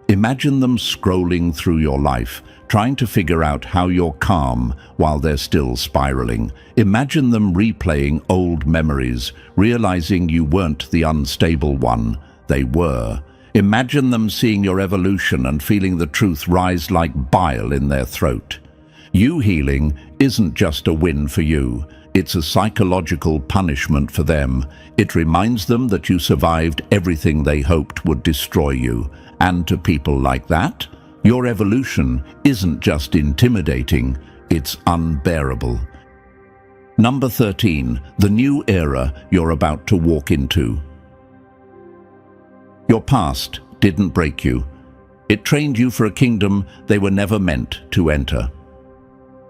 Imagine them scrolling through your life, trying to figure out how you're calm while they're still spiraling. Imagine them replaying old memories, realizing you weren't the unstable one. They were. Imagine them seeing your evolution and feeling the truth rise like bile in their throat. You healing isn't just a win for you. It's a psychological punishment for them. It reminds them that you survived everything they hoped would destroy you. And to people like that, your evolution isn't just intimidating, it's unbearable. Number 13, the new era you're about to walk into. Your past didn't break you. It trained you for a kingdom they were never meant to enter.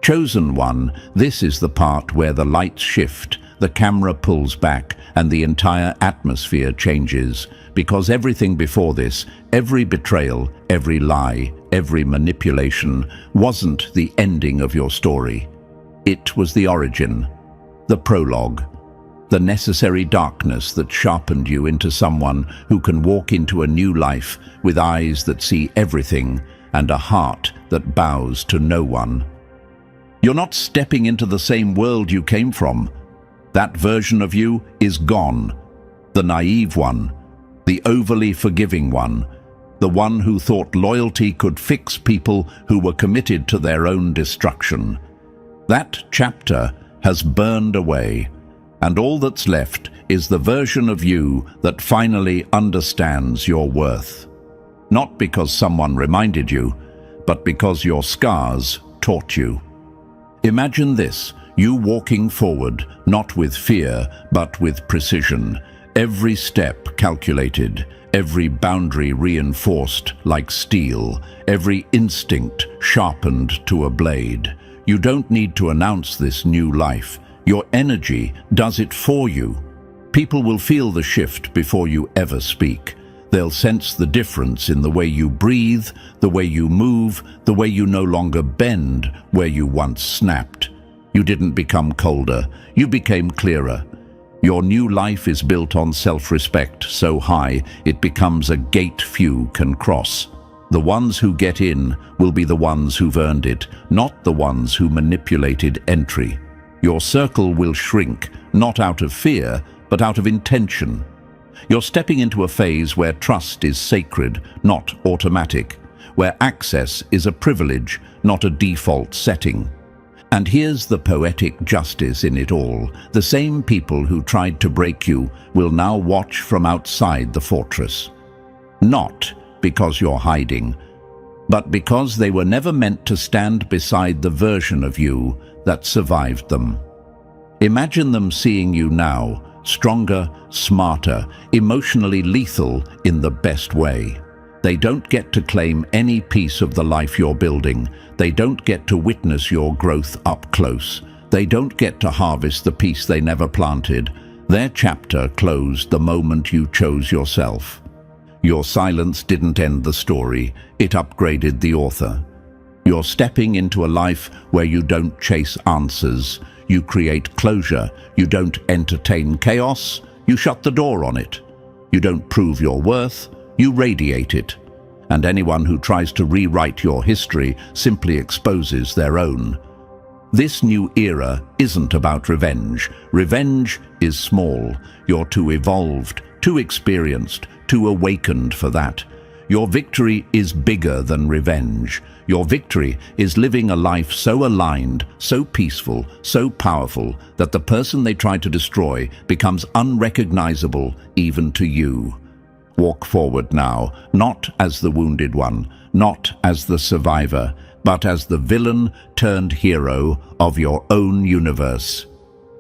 Chosen one, this is the part where the lights shift, the camera pulls back, and the entire atmosphere changes. Because everything before this, every betrayal, every lie, every manipulation, wasn't the ending of your story. It was the origin, the prologue, the necessary darkness that sharpened you into someone who can walk into a new life with eyes that see everything and a heart that bows to no one. You're not stepping into the same world you came from. That version of you is gone. The naive one, the overly forgiving one, the one who thought loyalty could fix people who were committed to their own destruction. That chapter has burned away, and all that's left is the version of you that finally understands your worth. Not because someone reminded you, but because your scars taught you. Imagine this, you walking forward, not with fear, but with precision. Every step calculated, every boundary reinforced like steel, every instinct sharpened to a blade. You don't need to announce this new life. Your energy does it for you. People will feel the shift before you ever speak. They'll sense the difference in the way you breathe, the way you move, the way you no longer bend where you once snapped. You didn't become colder, you became clearer. Your new life is built on self-respect so high it becomes a gate few can cross. The ones who get in will be the ones who've earned it, not the ones who manipulated entry. Your circle will shrink, not out of fear, but out of intention. You're stepping into a phase where trust is sacred, not automatic, where access is a privilege, not a default setting. And here's the poetic justice in it all. The same people who tried to break you will now watch from outside the fortress. Not because you're hiding, but because they were never meant to stand beside the version of you that survived them. Imagine them seeing you now, stronger, smarter, emotionally lethal in the best way. They don't get to claim any piece of the life you're building. They don't get to witness your growth up close. They don't get to harvest the piece they never planted. Their chapter closed the moment you chose yourself. Your silence didn't end the story, it upgraded the author. You're stepping into a life where you don't chase answers. You create closure. You don't entertain chaos. You shut the door on it. You don't prove your worth. You radiate it. And anyone who tries to rewrite your history simply exposes their own. This new era isn't about revenge. Revenge is small. You're too evolved, too experienced, too awakened for that. Your victory is bigger than revenge. Your victory is living a life so aligned, so peaceful, so powerful that the person they tried to destroy becomes unrecognizable even to you. Walk forward now, not as the wounded one, not as the survivor, but as the villain turned hero of your own universe.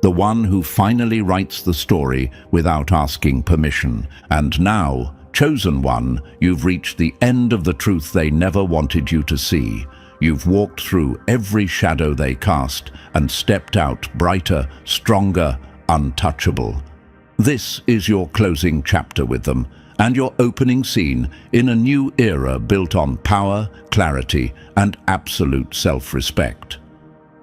The one who finally writes the story without asking permission. And now, chosen one, you've reached the end of the truth they never wanted you to see. You've walked through every shadow they cast and stepped out brighter, stronger, untouchable. This is your closing chapter with them, and your opening scene in a new era built on power, clarity, and absolute self-respect.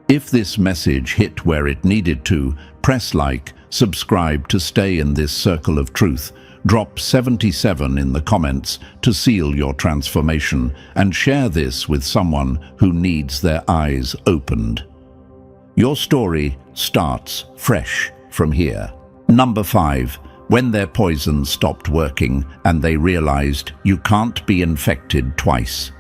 If this message hit where it needed to, press like, subscribe to stay in this circle of truth. Drop 77 in the comments to seal your transformation and share this with someone who needs their eyes opened. Your story starts fresh from here. Number 5. When their poison stopped working and they realized you can't be infected twice.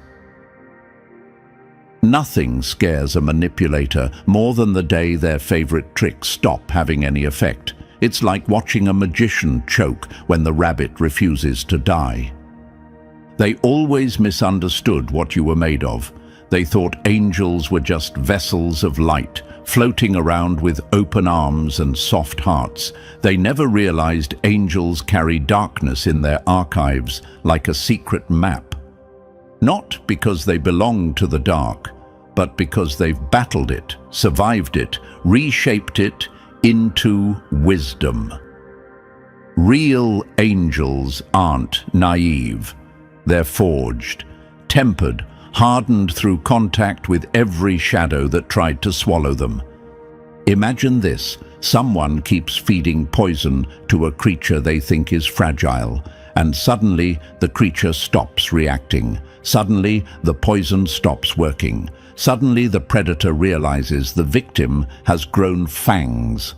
Nothing scares a manipulator more than the day their favorite tricks stop having any effect. It's like watching a magician choke when the rabbit refuses to die. They always misunderstood what you were made of. They thought angels were just vessels of light, floating around with open arms and soft hearts. They never realized angels carry darkness in their archives like a secret map. Not because they belong to the dark, but because they've battled it, survived it, reshaped it into wisdom. Real angels aren't naive. They're forged, tempered, hardened through contact with every shadow that tried to swallow them. Imagine this: someone keeps feeding poison to a creature they think is fragile, and suddenly the creature stops reacting. Suddenly the poison stops working. Suddenly the predator realizes the victim has grown fangs.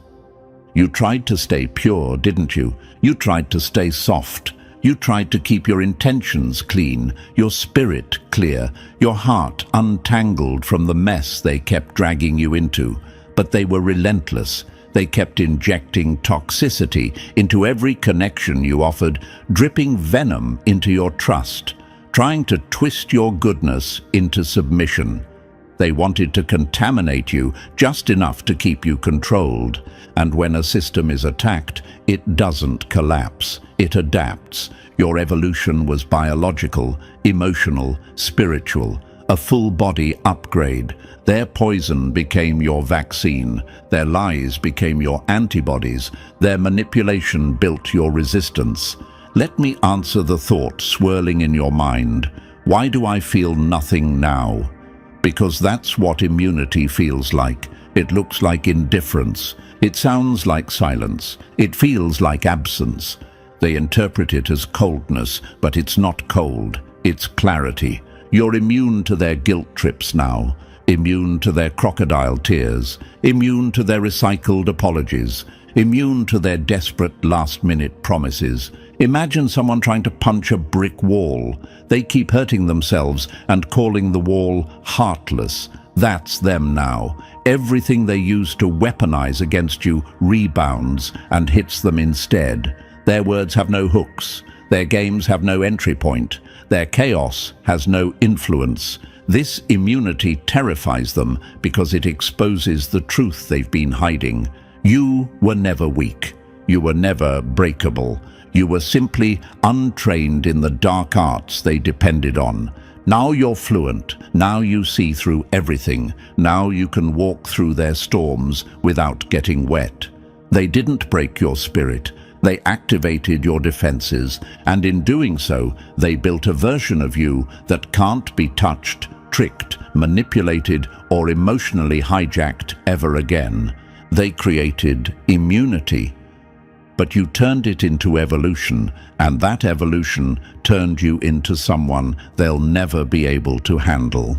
You tried to stay pure, didn't you? You tried to stay soft. You tried to keep your intentions clean, your spirit clear, your heart untangled from the mess they kept dragging you into. But they were relentless. They kept injecting toxicity into every connection you offered, dripping venom into your trust, trying to twist your goodness into submission. They wanted to contaminate you just enough to keep you controlled. And when a system is attacked, it doesn't collapse. It adapts. Your evolution was biological, emotional, spiritual, a full-body upgrade. Their poison became your vaccine. Their lies became your antibodies. Their manipulation built your resistance. Let me answer the thought swirling in your mind. Why do I feel nothing now? Because that's what immunity feels like. It looks like indifference. It sounds like silence. It feels like absence. They interpret it as coldness, but it's not cold. It's clarity. You're immune to their guilt trips now, immune to their crocodile tears, immune to their recycled apologies, immune to their desperate last-minute promises. Imagine someone trying to punch a brick wall. They keep hurting themselves and calling the wall heartless. That's them now. Everything they used to weaponize against you rebounds and hits them instead. Their words have no hooks. Their games have no entry point. Their chaos has no influence. This immunity terrifies them because it exposes the truth they've been hiding. You were never weak. You were never breakable. You were simply untrained in the dark arts they depended on. Now you're fluent. Now you see through everything. Now you can walk through their storms without getting wet. They didn't break your spirit. They activated your defenses, and in doing so, they built a version of you that can't be touched, tricked, manipulated, or emotionally hijacked ever again. They created immunity. But you turned it into evolution, and that evolution turned you into someone they'll never be able to handle.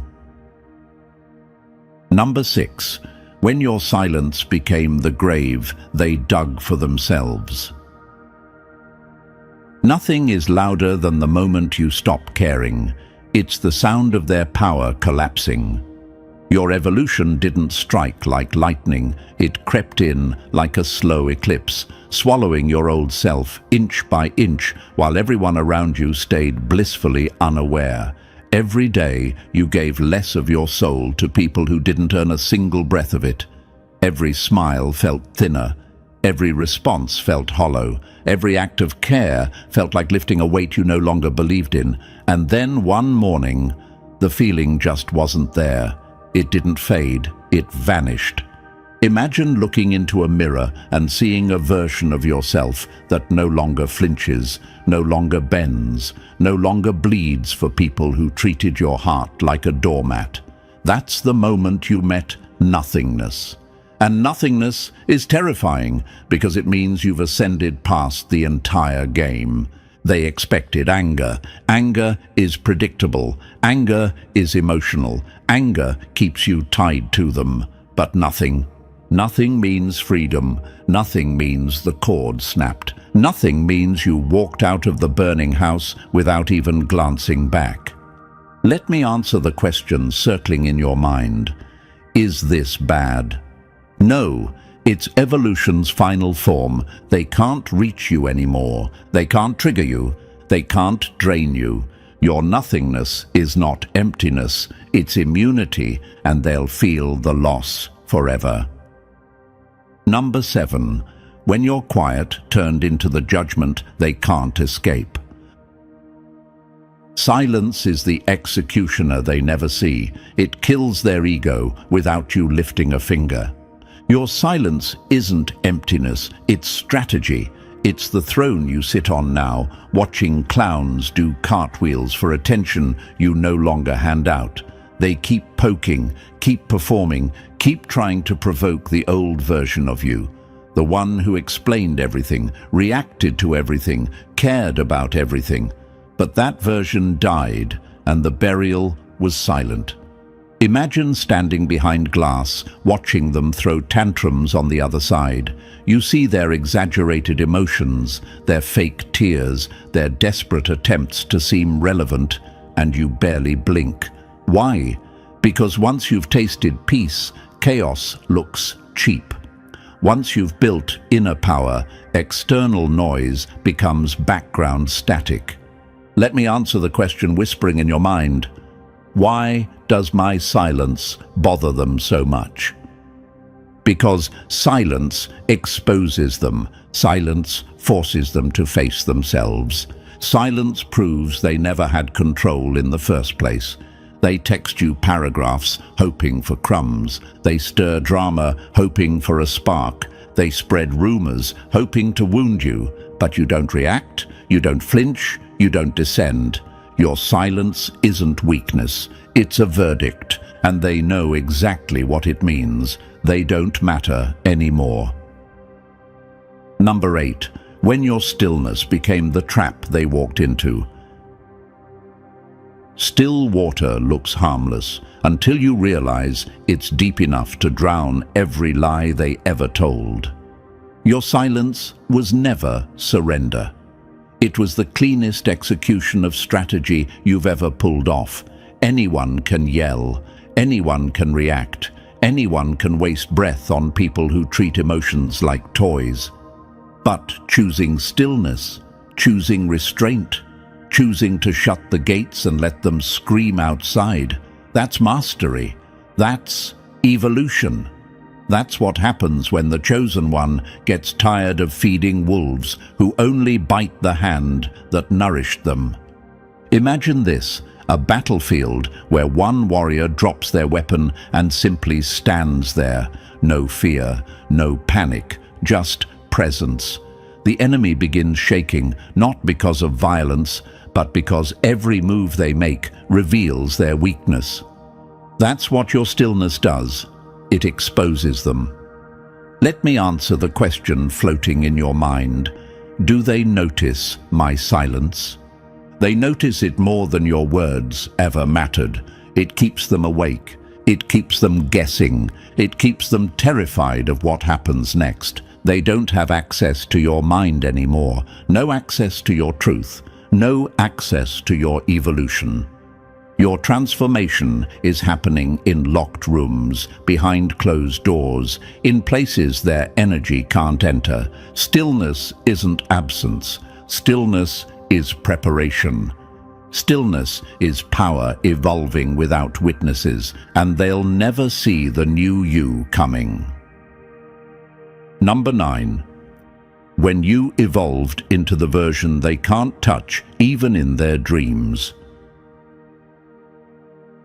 Number 6. When your silence became the grave they dug for themselves. Nothing is louder than the moment you stop caring. It's the sound of their power collapsing. Your evolution didn't strike like lightning. It crept in like a slow eclipse, swallowing your old self inch by inch while everyone around you stayed blissfully unaware. Every day you gave less of your soul to people who didn't earn a single breath of it. Every smile felt thinner. Every response felt hollow. Every act of care felt like lifting a weight you no longer believed in. And then one morning, the feeling just wasn't there. It didn't fade. It vanished. Imagine looking into a mirror and seeing a version of yourself that no longer flinches, no longer bends, no longer bleeds for people who treated your heart like a doormat. That's the moment you met nothingness. And nothingness is terrifying because it means you've ascended past the entire game. They expected anger. Anger is predictable. Anger is emotional. Anger keeps you tied to them. But nothing. Nothing means freedom. Nothing means the cord snapped. Nothing means you walked out of the burning house without even glancing back. Let me answer the question circling in your mind. Is this bad? No, it's evolution's final form. They can't reach you anymore. They can't trigger you. They can't drain you. Your nothingness is not emptiness, it's immunity, and they'll feel the loss forever. Number 7. When you're quiet, turned into the judgment they can't escape. Silence is the executioner they never see. It kills their ego without you lifting a finger. Your silence isn't emptiness, it's strategy. It's the throne you sit on now, watching clowns do cartwheels for attention you no longer hand out. They keep poking, keep performing, keep trying to provoke the old version of you. The one who explained everything, reacted to everything, cared about everything. But that version died, and the burial was silent. Imagine standing behind glass, watching them throw tantrums on the other side. You see their exaggerated emotions, their fake tears, their desperate attempts to seem relevant, and you barely blink. Why? Because once you've tasted peace, chaos looks cheap. Once you've built inner power, external noise becomes background static. Let me answer the question whispering in your mind. Why does my silence bother them so much? Because silence exposes them. Silence forces them to face themselves. Silence proves they never had control in the first place. They text you paragraphs, hoping for crumbs. They stir drama, hoping for a spark. They spread rumors, hoping to wound you. But you don't react, you don't flinch, you don't descend. Your silence isn't weakness, it's a verdict, and they know exactly what it means. They don't matter anymore. Number 8. When your stillness became the trap they walked into. Still water looks harmless until you realize it's deep enough to drown every lie they ever told. Your silence was never surrender. It was the cleanest execution of strategy you've ever pulled off. Anyone can yell, anyone can react, anyone can waste breath on people who treat emotions like toys. But choosing stillness, choosing restraint, choosing to shut the gates and let them scream outside, that's mastery. That's evolution. That's what happens when the chosen one gets tired of feeding wolves who only bite the hand that nourished them. Imagine this, a battlefield where one warrior drops their weapon and simply stands there. No fear, no panic, just presence. The enemy begins shaking, not because of violence, but because every move they make reveals their weakness. That's what your stillness does. It exposes them. Let me answer the question floating in your mind. Do they notice my silence? They notice it more than your words ever mattered. It keeps them awake. It keeps them guessing. It keeps them terrified of what happens next. They don't have access to your mind anymore. No access to your truth. No access to your evolution. Your transformation is happening in locked rooms, behind closed doors, in places their energy can't enter. Stillness isn't absence. Stillness is preparation. Stillness is power evolving without witnesses, and they'll never see the new you coming. Number 9. When you evolved into the version they can't touch, even in their dreams.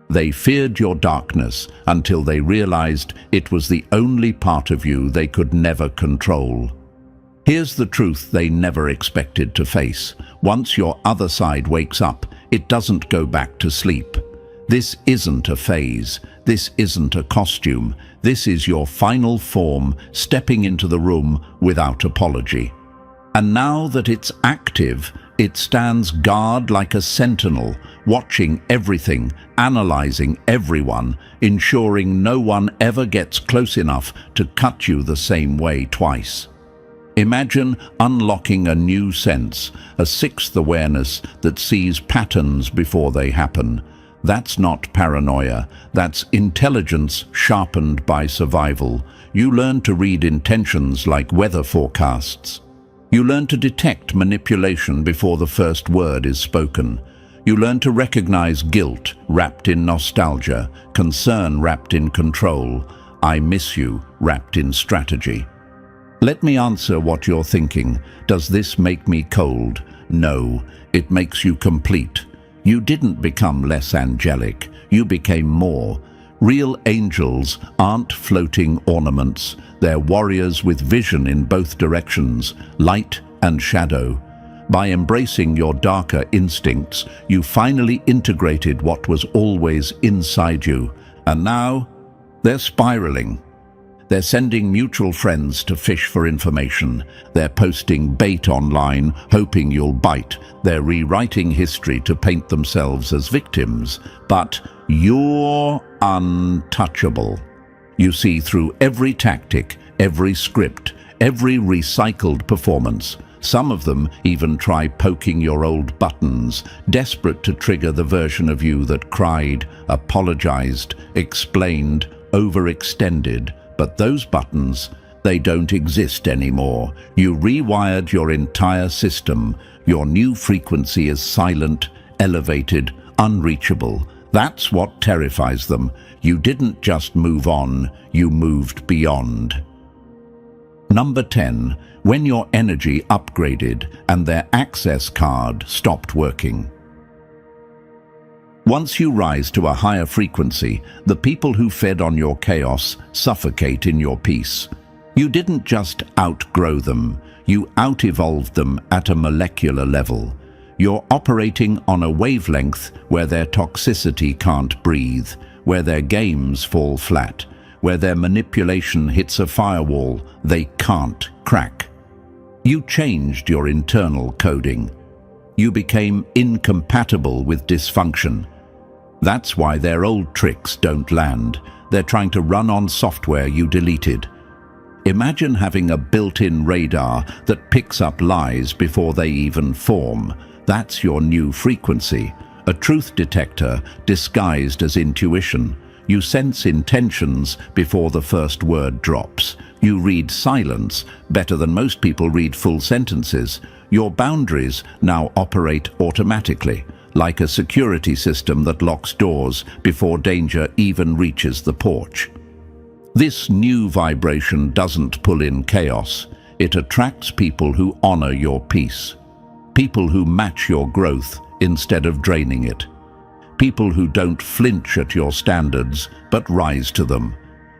They feared your darkness until they realized it was the only part of you they could never control. Here's the truth they never expected to face. Once your other side wakes up, it doesn't go back to sleep. This isn't a phase. This isn't a costume. This is your final form, stepping into the room without apology. And now that it's active, it stands guard like a sentinel, watching everything, analyzing everyone, ensuring no one ever gets close enough to cut you the same way twice. Imagine unlocking a new sense, a sixth awareness that sees patterns before they happen. That's not paranoia, that's intelligence sharpened by survival. You learn to read intentions like weather forecasts. You learn to detect manipulation before the first word is spoken. You learn to recognize guilt wrapped in nostalgia, concern wrapped in control, I miss you wrapped in strategy. Let me answer what you're thinking. Does this make me cold? No, it makes you complete. You didn't become less angelic, you became more. Real angels aren't floating ornaments, they're warriors with vision in both directions, light and shadow. By embracing your darker instincts, you finally integrated what was always inside you. And now, they're spiraling. They're sending mutual friends to fish for information. They're posting bait online, hoping you'll bite. They're rewriting history to paint themselves as victims. But you're untouchable. You see through every tactic, every script, every recycled performance. Some of them even try poking your old buttons, desperate to trigger the version of you that cried, apologized, explained, overextended. But those buttons, they don't exist anymore. You rewired your entire system. Your new frequency is silent, elevated, unreachable. That's what terrifies them. You didn't just move on, you moved beyond. Number 10, when your energy upgraded and their access card stopped working. Once you rise to a higher frequency, the people who fed on your chaos suffocate in your peace. You didn't just outgrow them, you out-evolved them at a molecular level. You're operating on a wavelength where their toxicity can't breathe, where their games fall flat, where their manipulation hits a firewall they can't crack. You changed your internal coding. You became incompatible with dysfunction. That's why their old tricks don't land. They're trying to run on software you deleted. Imagine having a built-in radar that picks up lies before they even form. That's your new frequency, a truth detector disguised as intuition. You sense intentions before the first word drops. You read silence better than most people read full sentences. Your boundaries now operate automatically, like a security system that locks doors before danger even reaches the porch. This new vibration doesn't pull in chaos. It attracts people who honor your peace. People who match your growth instead of draining it. People who don't flinch at your standards, but rise to them.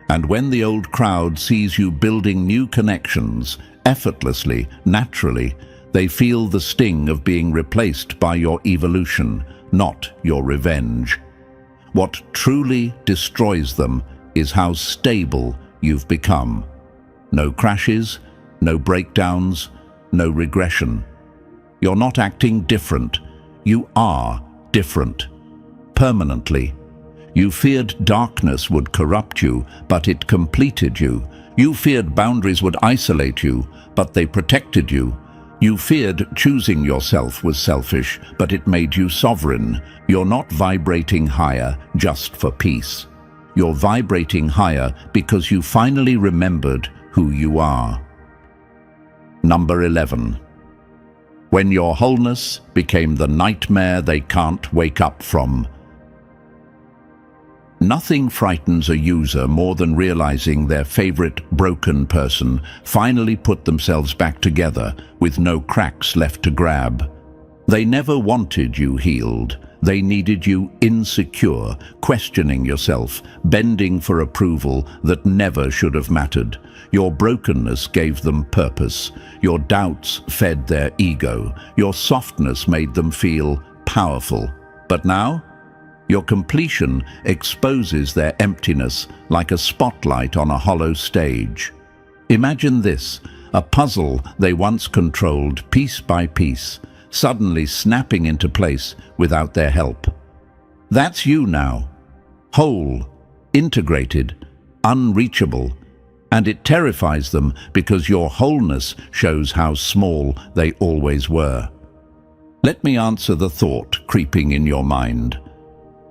And when the old crowd sees you building new connections, effortlessly, naturally, they feel the sting of being replaced by your evolution, not your revenge. What truly destroys them is how stable you've become. No crashes, no breakdowns, no regression. You're not acting different. You are different. Permanently. You feared darkness would corrupt you, but it completed you. You feared boundaries would isolate you, but they protected you. You feared choosing yourself was selfish, but it made you sovereign. You're not vibrating higher just for peace. You're vibrating higher because you finally remembered who you are. Number 11. When your wholeness became the nightmare they can't wake up from. Nothing frightens a user more than realizing their favorite broken person finally put themselves back together with no cracks left to grab. They never wanted you healed. They needed you insecure, questioning yourself, bending for approval that never should have mattered. Your brokenness gave them purpose. Your doubts fed their ego. Your softness made them feel powerful. But now, Your completion exposes their emptiness like a spotlight on a hollow stage. Imagine this, a puzzle they once controlled piece by piece, suddenly snapping into place without their help. That's you now, whole, integrated, unreachable, and it terrifies them because your wholeness shows how small they always were. Let me answer the thought creeping in your mind.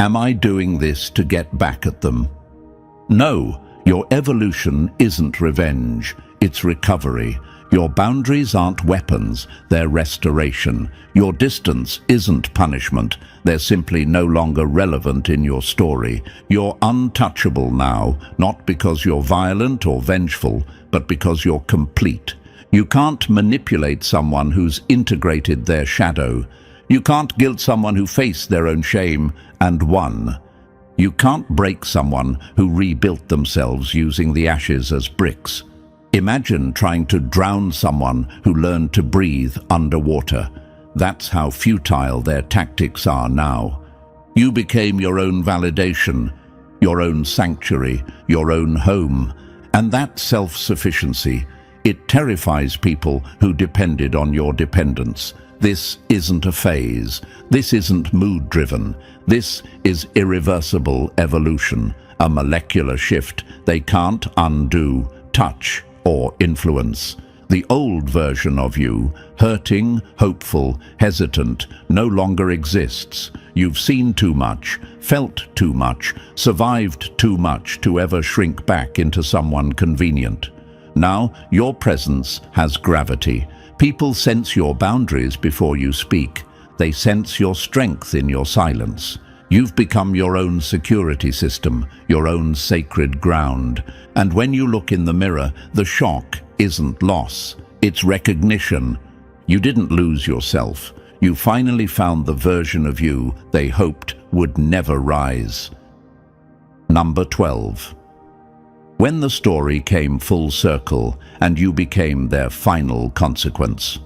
Am I doing this to get back at them? No, your evolution isn't revenge, it's recovery. Your boundaries aren't weapons, they're restoration. Your distance isn't punishment, they're simply no longer relevant in your story. You're untouchable now, not because you're violent or vengeful, but because you're complete. You can't manipulate someone who's integrated their shadow. You can't guilt someone who faced their own shame and won. You can't break someone who rebuilt themselves using the ashes as bricks. Imagine trying to drown someone who learned to breathe underwater. That's how futile their tactics are now. You became your own validation, your own sanctuary, your own home. And that self-sufficiency, it terrifies people who depended on your dependence. This isn't a phase. This isn't mood-driven. This is irreversible evolution, a molecular shift they can't undo, touch, or influence. The old version of you, hurting, hopeful, hesitant, no longer exists. You've seen too much, felt too much, survived too much to ever shrink back into someone convenient. Now, your presence has gravity. People sense your boundaries before you speak. They sense your strength in your silence. You've become your own security system, your own sacred ground. And when you look in the mirror, the shock isn't loss, it's recognition. You didn't lose yourself. You finally found the version of you they hoped would never rise. Number 12. When the story came full circle and you became their final consequence.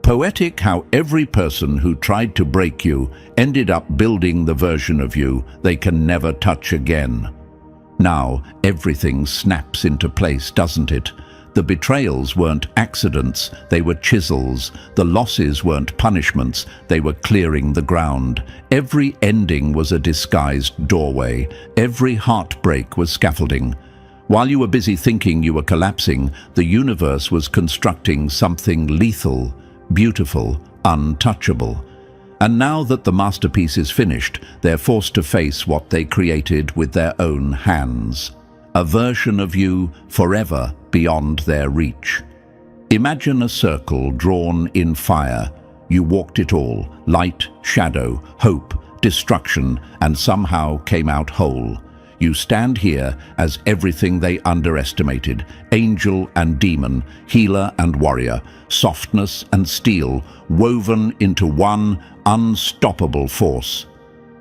Poetic how every person who tried to break you ended up building the version of you they can never touch again. Now everything snaps into place, doesn't it? The betrayals weren't accidents, they were chisels. The losses weren't punishments, they were clearing the ground. Every ending was a disguised doorway. Every heartbreak was scaffolding. While you were busy thinking you were collapsing, the universe was constructing something lethal, beautiful, untouchable. And now that the masterpiece is finished, they're forced to face what they created with their own hands. A version of you forever beyond their reach. Imagine a circle drawn in fire. You walked it all, light, shadow, hope, destruction, and somehow came out whole. You stand here as everything they underestimated, angel and demon, healer and warrior, softness and steel, woven into one unstoppable force.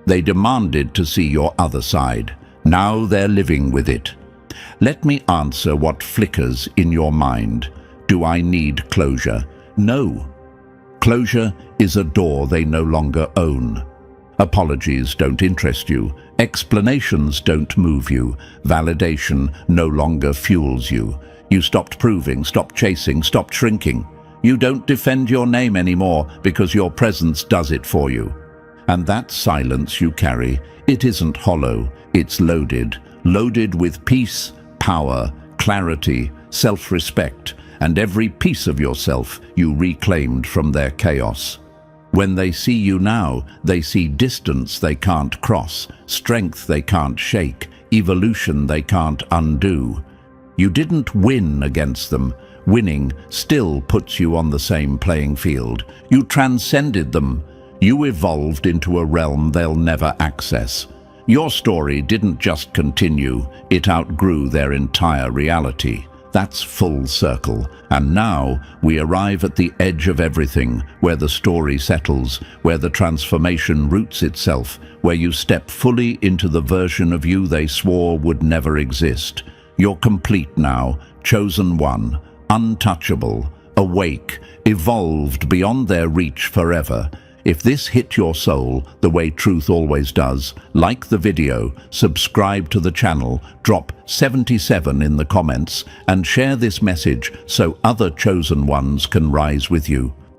They demanded to see your other side. Now they're living with it. Let me answer what flickers in your mind. Do I need closure? No. Closure is a door they no longer own. Apologies don't interest you. Explanations don't move you. Validation no longer fuels you. You stopped proving, stopped chasing, stopped shrinking. You don't defend your name anymore because your presence does it for you. And that silence you carry, it isn't hollow, it's loaded. Loaded with peace, power, clarity, self-respect, and every piece of yourself you reclaimed from their chaos. When they see you now, they see distance they can't cross, strength they can't shake, evolution they can't undo. You didn't win against them. Winning still puts you on the same playing field. You transcended them. You evolved into a realm they'll never access. Your story didn't just continue, it outgrew their entire reality. That's full circle. And now we arrive at the edge of everything, where the story settles, where the transformation roots itself, where you step fully into the version of you they swore would never exist. You're complete now, chosen one, untouchable, awake, evolved beyond their reach forever. If this hit your soul the way truth always does, like the video, subscribe to the channel, drop 77 in the comments, and share this message so other chosen ones can rise with you.